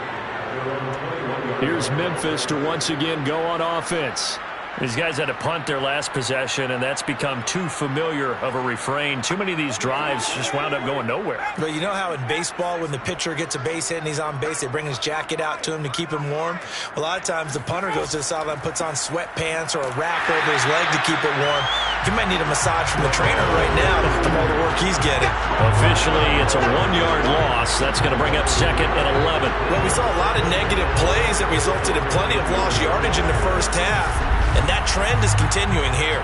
Here's Memphis to once again go on offense. These guys had to punt their last possession, and that's become too familiar of a refrain. Too many of these drives just wound up going nowhere. But you know how in baseball, when the pitcher gets a base hit and he's on base, they bring his jacket out to him to keep him warm? A lot of times the punter goes to the sideline, puts on sweatpants or a wrap over his leg to keep it warm. He might need a massage from the trainer right now from all the work he's getting. Officially, it's a 1-yard loss. That's going to bring up 2nd and 11. Well, we saw a lot of negative plays that resulted in plenty of lost yardage in the first half. And that trend is continuing here.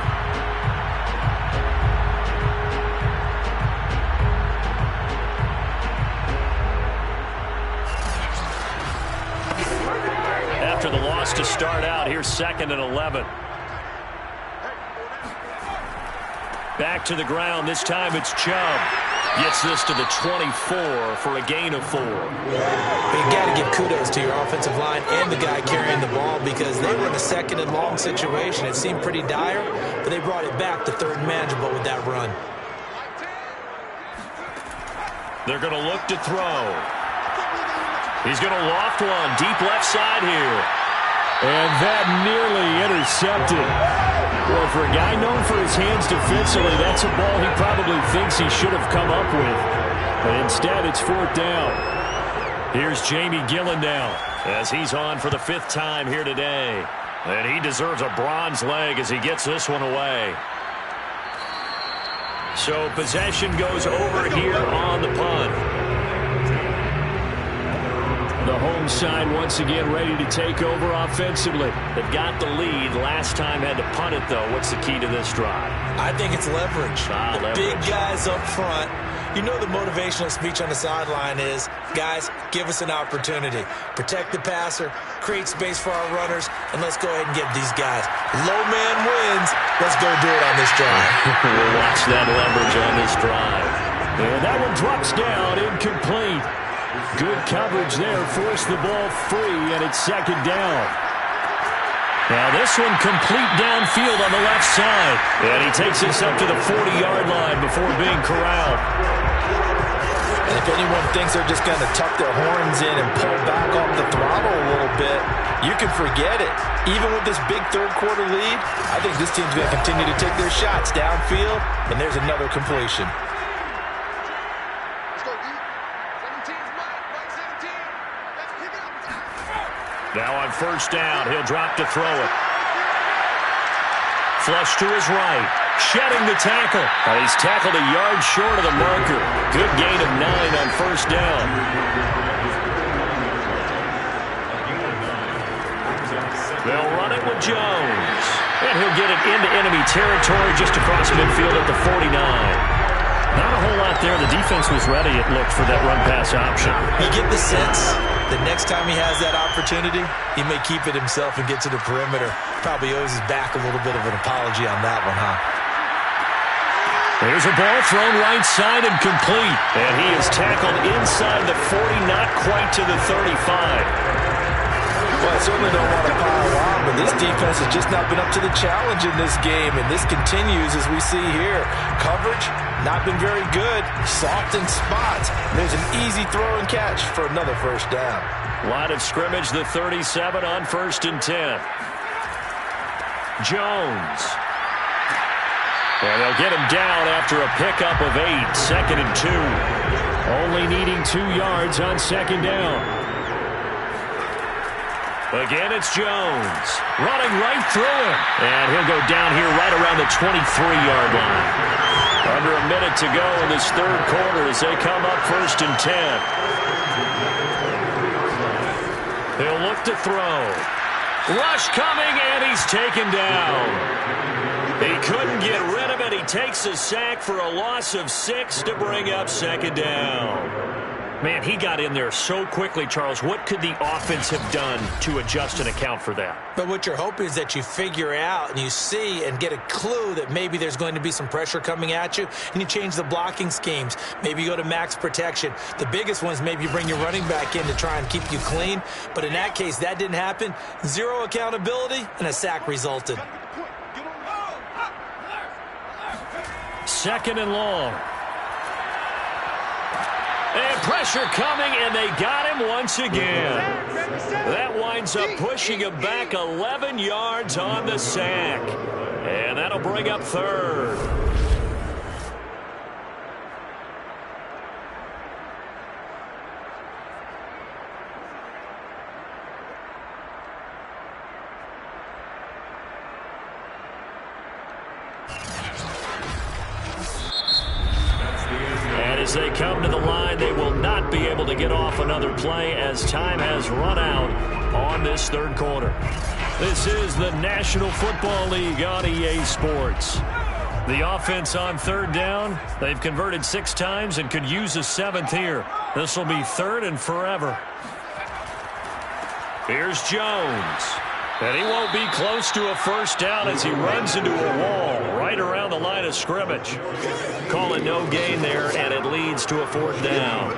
After the loss to start out, here's 2nd and 11. Back to the ground. This time it's Chubb. Gets this to the 24 for a gain of 4. But you got to give kudos to your offensive line and the guy carrying the ball, because they were in a 2nd and long situation. It seemed pretty dire, but they brought it back to 3rd and manageable with that run. They're going to look to throw. He's going to loft one deep left side here. And that nearly intercepted. Well, for a guy known for his hands defensively, that's a ball he probably thinks he should have come up with. But instead, it's 4th down. Here's Jamie Gillen now, as he's on for the 5th time here today. And he deserves a bronze leg as he gets this one away. So possession goes over here on the punt. The home side once again ready to take over offensively. They've got the lead. Last time had to punt it, though. What's the key to this drive? I think it's leverage. Leverage. Big guys up front. You know the motivational speech on the sideline is, guys, give us an opportunity. Protect the passer, create space for our runners, and let's go ahead and get these guys. Low man wins. Let's go do it on this drive. We'll watch that leverage on this drive. And that one drops down, incomplete. Good coverage there, forced the ball free, and it's second down. Now this one complete downfield on the left side. And he takes us up to the 40-yard line before being corralled. And if anyone thinks they're just going to tuck their horns in and pull back off the throttle a little bit, you can forget it. Even with this big third-quarter lead, I think this team's going to continue to take their shots downfield, and there's another completion. Now on first down, he'll drop to throw it. Flush to his right. Shedding the tackle. And he's tackled a yard short of the marker. Good gain of 9 on first down. They'll run it with Jones. And he'll get it into enemy territory just across midfield at the 49. Not a whole lot there. The defense was ready, it looked, for that run-pass option. You get the sense the next time he has that opportunity, he may keep it himself and get to the perimeter. Probably owes his back a little bit of an apology on that one, huh? There's a ball thrown right side and complete. And he is tackled inside the 40, not quite to the 35. Well, I certainly don't want to pile on, but this defense has just not been up to the challenge in this game, and this continues as we see here. Coverage, not been very good. Soft in spots. There's an easy throw and catch for another first down. Line of scrimmage, the 37 on 1st and 10. Jones. And they'll get him down after a pickup of 8, 2nd and 2. Only needing 2 yards on 2nd down. Again, it's Jones. Running right through him. And he'll go down here right around the 23-yard line. Under a minute to go in this third quarter as they come up 1st and 10. He'll look to throw. Rush coming, and he's taken down. He couldn't get rid of it. He takes a sack for a loss of 6 to bring up 2nd down. Man, he got in there so quickly, Charles. What could the offense have done to adjust and account for that? But what you're hoping is that you figure out and you see and get a clue that maybe there's going to be some pressure coming at you, and you change the blocking schemes. Maybe you go to max protection. The biggest one is maybe you bring your running back in to try and keep you clean. But in that case, that didn't happen. 0 accountability, and a sack resulted. 2nd and long. And pressure coming, and they got him once again. That winds up pushing him back 11 yards on the sack. And that'll bring up 3rd. As they come to the line, they will not be able to get off another play as time has run out on this third quarter. This is the National Football League on EA Sports. The offense on 3rd down, they've converted 6 times and could use a 7th here. This will be 3rd and forever. Here's Jones. And he won't be close to a first down as he runs into a wall right around the line of scrimmage. Call it no gain there, and it leads to a 4th down.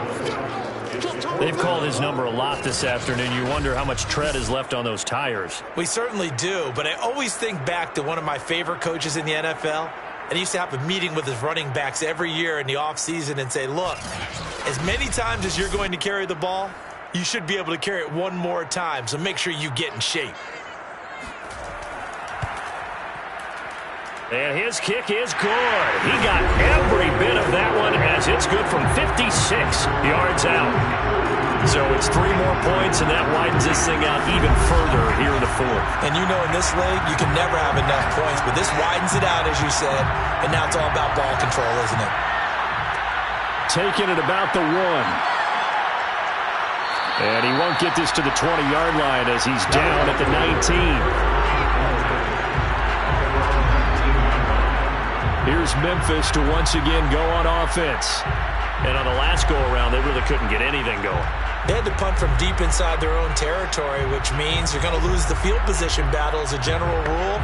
They've called his number a lot this afternoon. You wonder how much tread is left on those tires. We certainly do, but I always think back to one of my favorite coaches in the NFL. And he used to have a meeting with his running backs every year in the offseason and say, look, as many times as you're going to carry the ball, you should be able to carry it one more time, so make sure you get in shape. And his kick is good. He got every bit of that one as it's good from 56 yards out. So it's 3 more points, and that widens this thing out even further here in the 4th. And you know in this league, you can never have enough points, but this widens it out, as you said, and now it's all about ball control, isn't it? Taking it about the 1. And he won't get this to the 20-yard line as he's down at the 19. Here's Memphis to once again go on offense. And on the last go-around, they really couldn't get anything going. They had to punt from deep inside their own territory, which means you're going to lose the field position battle as a general rule.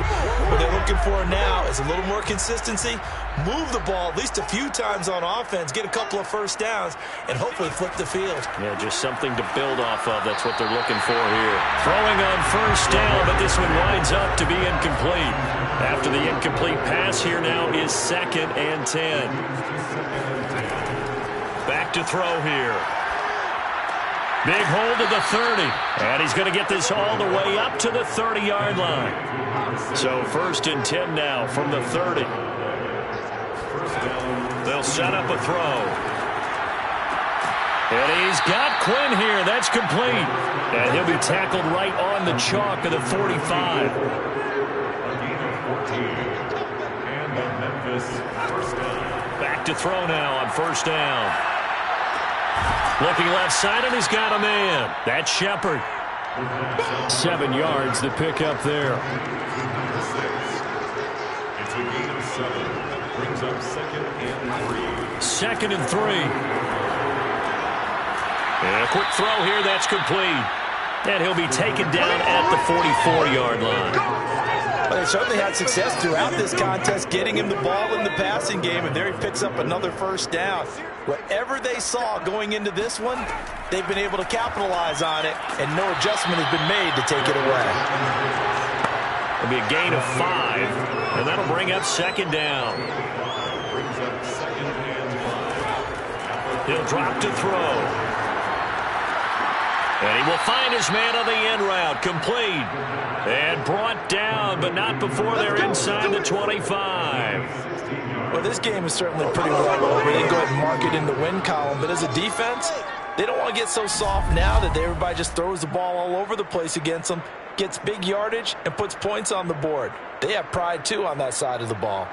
What they're looking for now is a little more consistency, move the ball at least a few times on offense, get a couple of first downs, and hopefully flip the field. Yeah, just something to build off of. That's what they're looking for here. Throwing on first down, but this one winds up to be incomplete. After the incomplete pass, here now is 2nd and 10. Back to throw here. Big hold to the 30. And he's going to get this all the way up to the 30-yard line. So 1st and 10 now from the 30. They'll set up a throw. And he's got Quinn here. That's complete. And he'll be tackled right on the chalk of the 45. Back to throw now on 1st down. Looking left side, and he's got a man. That's Shepard. 7 yards, the pickup there. It's a gain of 7. Brings up 2nd and 3. 2nd and 3. And a quick throw here. That's complete. And he'll be taken down at the 44-yard line. Well, they certainly had success throughout this contest getting him the ball in the passing game, and there he picks up another first down. Whatever they saw going into this one, they've been able to capitalize on it, and no adjustment has been made to take it away. It'll be a gain of 5, and that'll bring up 2nd down. Brings up 2nd and 5. He'll drop to throw. And he will find his man on the end route, complete. And brought down, but not before they're inside the 25. Well, this game is certainly pretty well over. They go ahead and mark it in the win column. But as a defense, they don't want to get so soft now that everybody just throws the ball all over the place against them, gets big yardage, and puts points on the board. They have pride, too, on that side of the ball.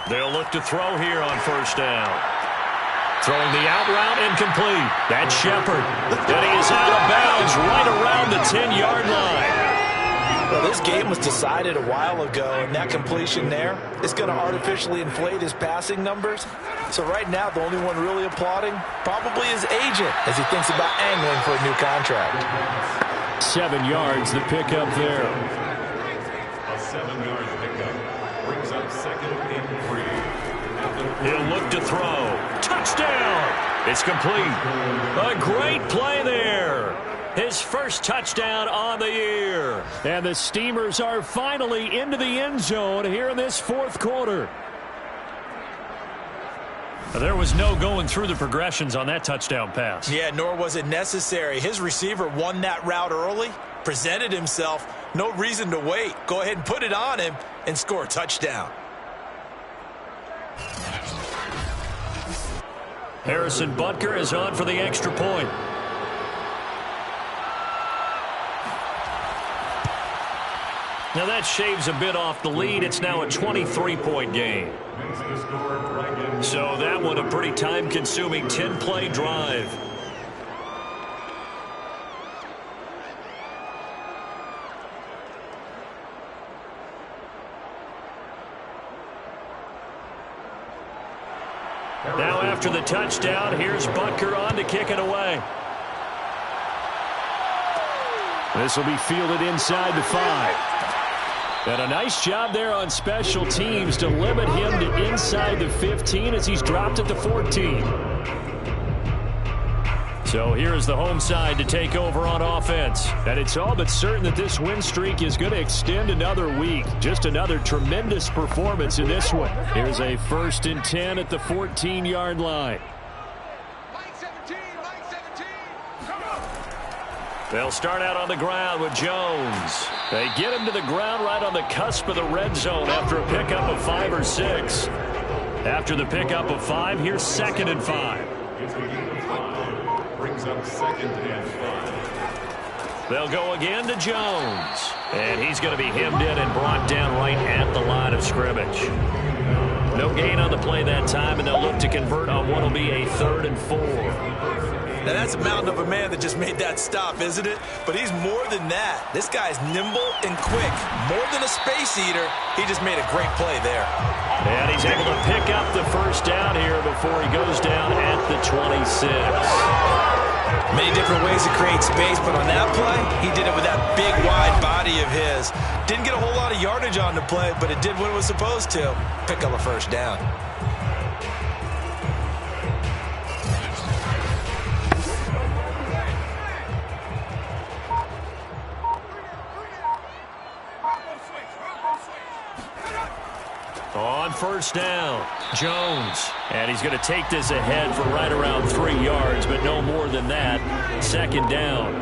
They'll look to throw here on 1st down. Throwing the out route, incomplete. That's Shepard. And he is out of bounds right around the 10-yard line. Well, this game was decided a while ago, and that completion there is going to artificially inflate his passing numbers. So right now, the only one really applauding probably his agent as he thinks about angling for a new contract. 7 yards, the pickup there. A 7-yard pickup. Brings up 2nd and 3. He'll look to throw. Touchdown! It's complete. A great play there. His first touchdown on the year. And the Steamers are finally into the end zone here in this 4th quarter. There was no going through the progressions on that touchdown pass. Yeah, nor was it necessary. His receiver won that route early, presented himself. No reason to wait. Go ahead and put it on him and score a touchdown. Harrison Butker is on for the extra point. Now that shaves a bit off the lead. It's now a 23-point game. So that one a pretty time-consuming 10-play drive. Now after the touchdown, here's Butker on to kick it away. This will be fielded inside the 5. And a nice job there on special teams to limit him to inside the 15 as he's dropped at the 14. So here's the home side to take over on offense. And it's all but certain that this win streak is going to extend another week. Just another tremendous performance in this one. Here's a 1st and 10 at the 14-yard line. They'll start out on the ground with Jones. They get him to the ground right on the cusp of the red zone after a pickup of 5 or 6. After the pickup of 5, here's 2nd and 5. Brings up 2nd and 5. They'll go again to Jones. And he's going to be hemmed in and brought down right at the line of scrimmage. No gain on the play that time, and they'll look to convert on what will be a 3rd and 4. Now, that's a mountain of a man that just made that stop, isn't it? But he's more than that. This guy's nimble and quick. More than a space eater, he just made a great play there. And he's able to pick up the first down here before he goes down at the 26. Many different ways to create space, but on that play, he did it with that big, wide body of his. Didn't get a whole lot of yardage on the play, but it did what it was supposed to. Pick up a first down. On first down, Jones. And he's going to take this ahead for right around 3 yards, but no more than that. 2nd down.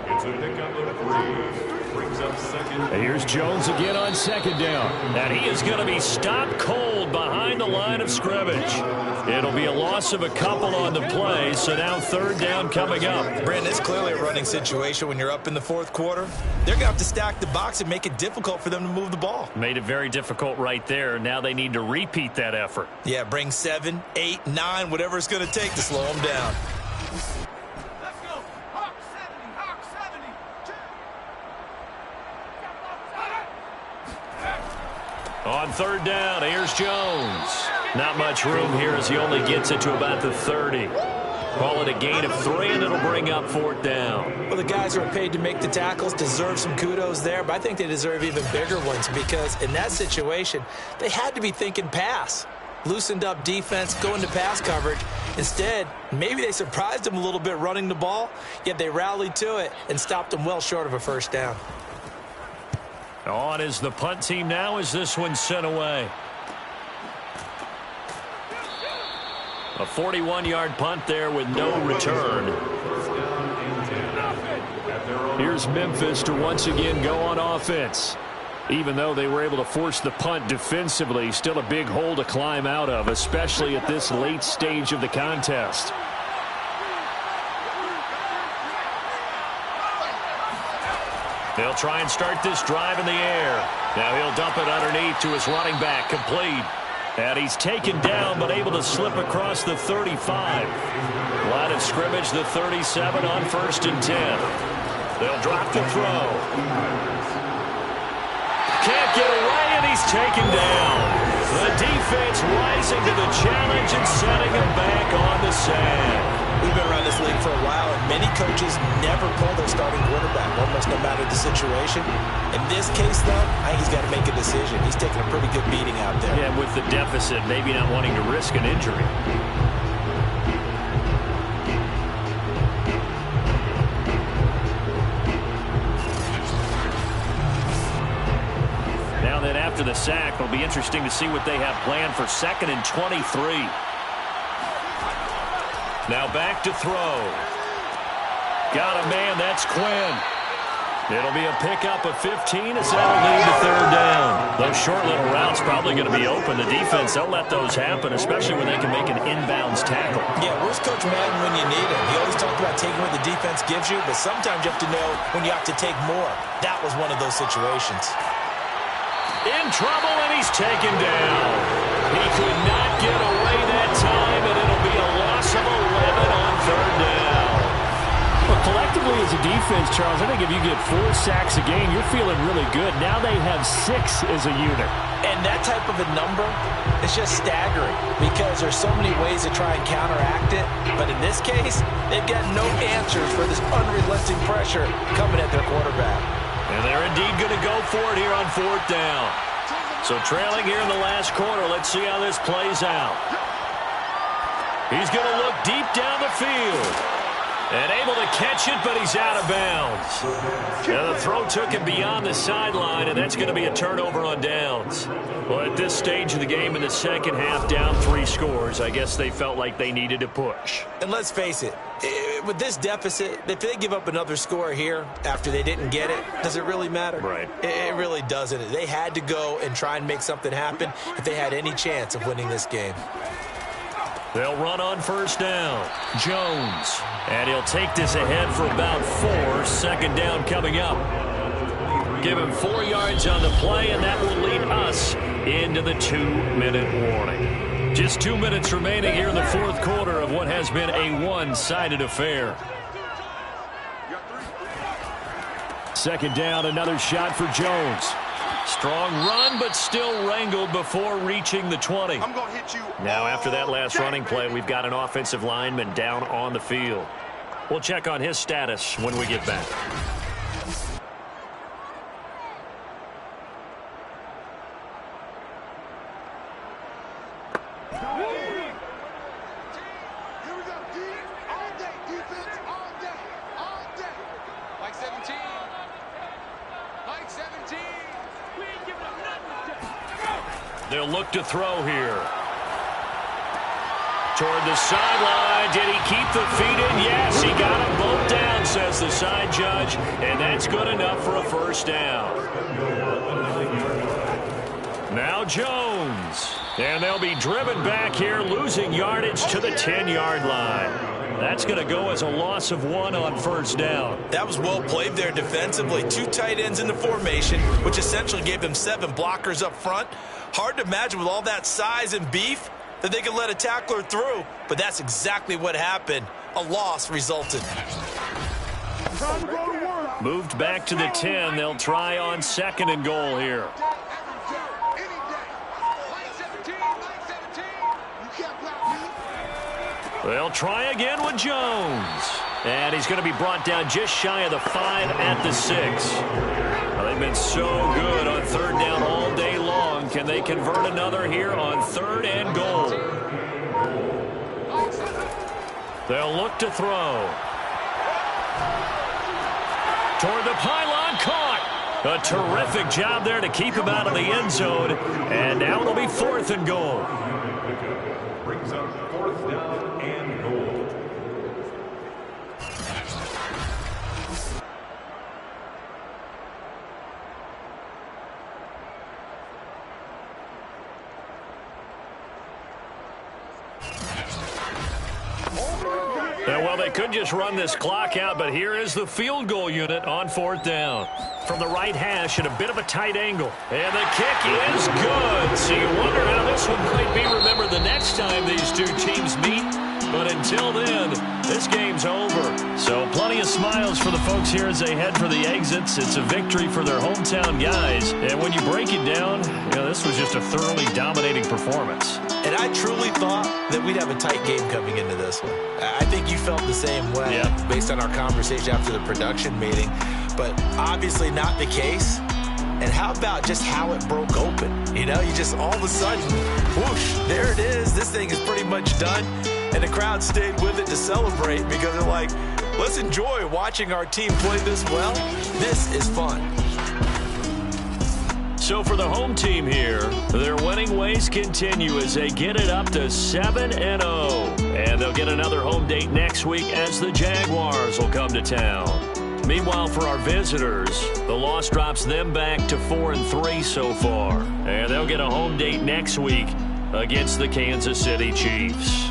It's a pickup of 3. Brings up 2nd. And here's Jones again on 2nd down. And he is going to be stopped cold behind the line of scrimmage. It'll be a loss of a couple on the play, so now 3rd down coming up. Brandon, it's clearly a running situation when you're up in the 4th quarter. They're going to have to stack the box and make it difficult for them to move the ball. Made it very difficult right there. Now they need to repeat that effort. Yeah, bring 7, 8, 9, whatever it's going to take to slow them down. Let's go. Hawk 70, Hawk 70. On 3rd down, here's Jones. Not much room here as he only gets it to about the 30. Call it a gain of 3, and it'll bring up 4th down. Well, the guys who are paid to make the tackles deserve some kudos there, but I think they deserve even bigger ones because in that situation, they had to be thinking pass. Loosened up defense, going to pass coverage. Instead, maybe they surprised them a little bit running the ball, yet they rallied to it and stopped them well short of a first down. On is the punt team now as this one's sent away. A 41-yard punt there with no return. Here's Memphis to once again go on offense. Even though they were able to force the punt defensively, still a big hole to climb out of, especially at this late stage of the contest. They'll try and start this drive in the air. Now he'll dump it underneath to his running back, complete. And he's taken down, but able to slip across the 35. Line of scrimmage, the 37 on 1st and 10. They'll drop the throw. Can't get away, and he's taken down. The defense rising to the challenge and setting him back on the sand. We've been around this league for a while, and many coaches never pull their starting quarterback, almost no matter the situation. In this case, though, I think he's got to make a decision. He's taking a pretty good beating out there. Yeah, with the deficit, maybe not wanting to risk an injury. Now then, after the sack, it'll be interesting to see what they have planned for 2nd and 23. Now back to throw. Got a man, that's Quinn. It'll be a pickup of 15 as that'll lead to 3rd down. Those short little routes probably going to be open. The defense, they'll let those happen, especially when they can make an inbounds tackle. Yeah, where's Coach Madden when you need him? He always talked about taking what the defense gives you, but sometimes you have to know when you have to take more. That was one of those situations. In trouble, and he's taken down. He could not get away that time, and it'll be a loss of 11 on 3rd down. Well, collectively as a defense, Charles, I think if you get 4 sacks a game, you're feeling really good. Now they have 6 as a unit. And that type of a number is just staggering because there's so many ways to try and counteract it. But in this case, they've got no answers for this unrelenting pressure coming at their quarterback. And they're indeed going to go for it here on 4th down. So trailing here in the last quarter, let's see how this plays out. He's going to look deep down the field. And able to catch it, but he's out of bounds. And the throw took him beyond the sideline, and that's going to be a turnover on downs. Well, at this stage of the game in the second half, down 3 scores, I guess they felt like they needed to push. And let's face it, with this deficit, if they give up another score here after they didn't get it, does it really matter? Right. It really doesn't. They had to go and try and make something happen if they had any chance of winning this game. They'll run on first down. Jones. And he'll take this ahead for about 4. Second down coming up. Give him 4 yards on the play, and that will lead us into the 2-minute warning. Just 2 minutes remaining here in the fourth quarter of what has been a one-sided affair. Second down, another shot for Jones. Strong run, but still wrangled before reaching the 20. I'm gonna hit you. Now, after that last running play, we've got an offensive lineman down on the field. We'll check on his status when we get back. They'll look to throw here. Toward the sideline. Did he keep the feet in? Yes, he got them both down, says the side judge. And that's good enough for a first down. Now Jones. And they'll be driven back here, losing yardage to the 10-yard line. That's going to go as a loss of 1 on first down. That was well played there defensively. 2 tight ends in the formation, which essentially gave them 7 blockers up front. Hard to imagine with all that size and beef that they could let a tackler through, but that's exactly what happened. A loss resulted. Moved back to the 10. They'll try on 2nd and goal here. They'll try again with Jones. And he's going to be brought down just shy of the 5 at the 6. Well, they've been so good on 3rd down all day long. Can they convert another here on 3rd and goal? They'll look to throw. Toward the pylon, caught. A terrific job there to keep him out of the end zone. And now it'll be 4th and goal. Brings up 4th down and goal. Well, they could just run this clock out, but here is the field goal unit on 4th down. From the right hash at a bit of a tight angle. And the kick is good. So you wonder how this one might be remembered the next time these two teams meet. But until then, this game's over. So plenty of smiles for the folks here as they head for the exits. It's a victory for their hometown guys. And when you break it down, this was just a thoroughly dominating performance. And I truly thought that we'd have a tight game coming into this one. I think you felt the same way based on our conversation after the production meeting. But obviously not the case. And how about just how it broke open? You just all of a sudden, whoosh, there it is. This thing is pretty much done. And the crowd stayed with it to celebrate because they're like, let's enjoy watching our team play this well. This is fun. So for the home team here, their winning ways continue as they get it up to 7-0. And they'll get another home date next week as the Jaguars will come to town. Meanwhile, for our visitors, the loss drops them back to 4-3 so far. And they'll get a home date next week against the Kansas City Chiefs.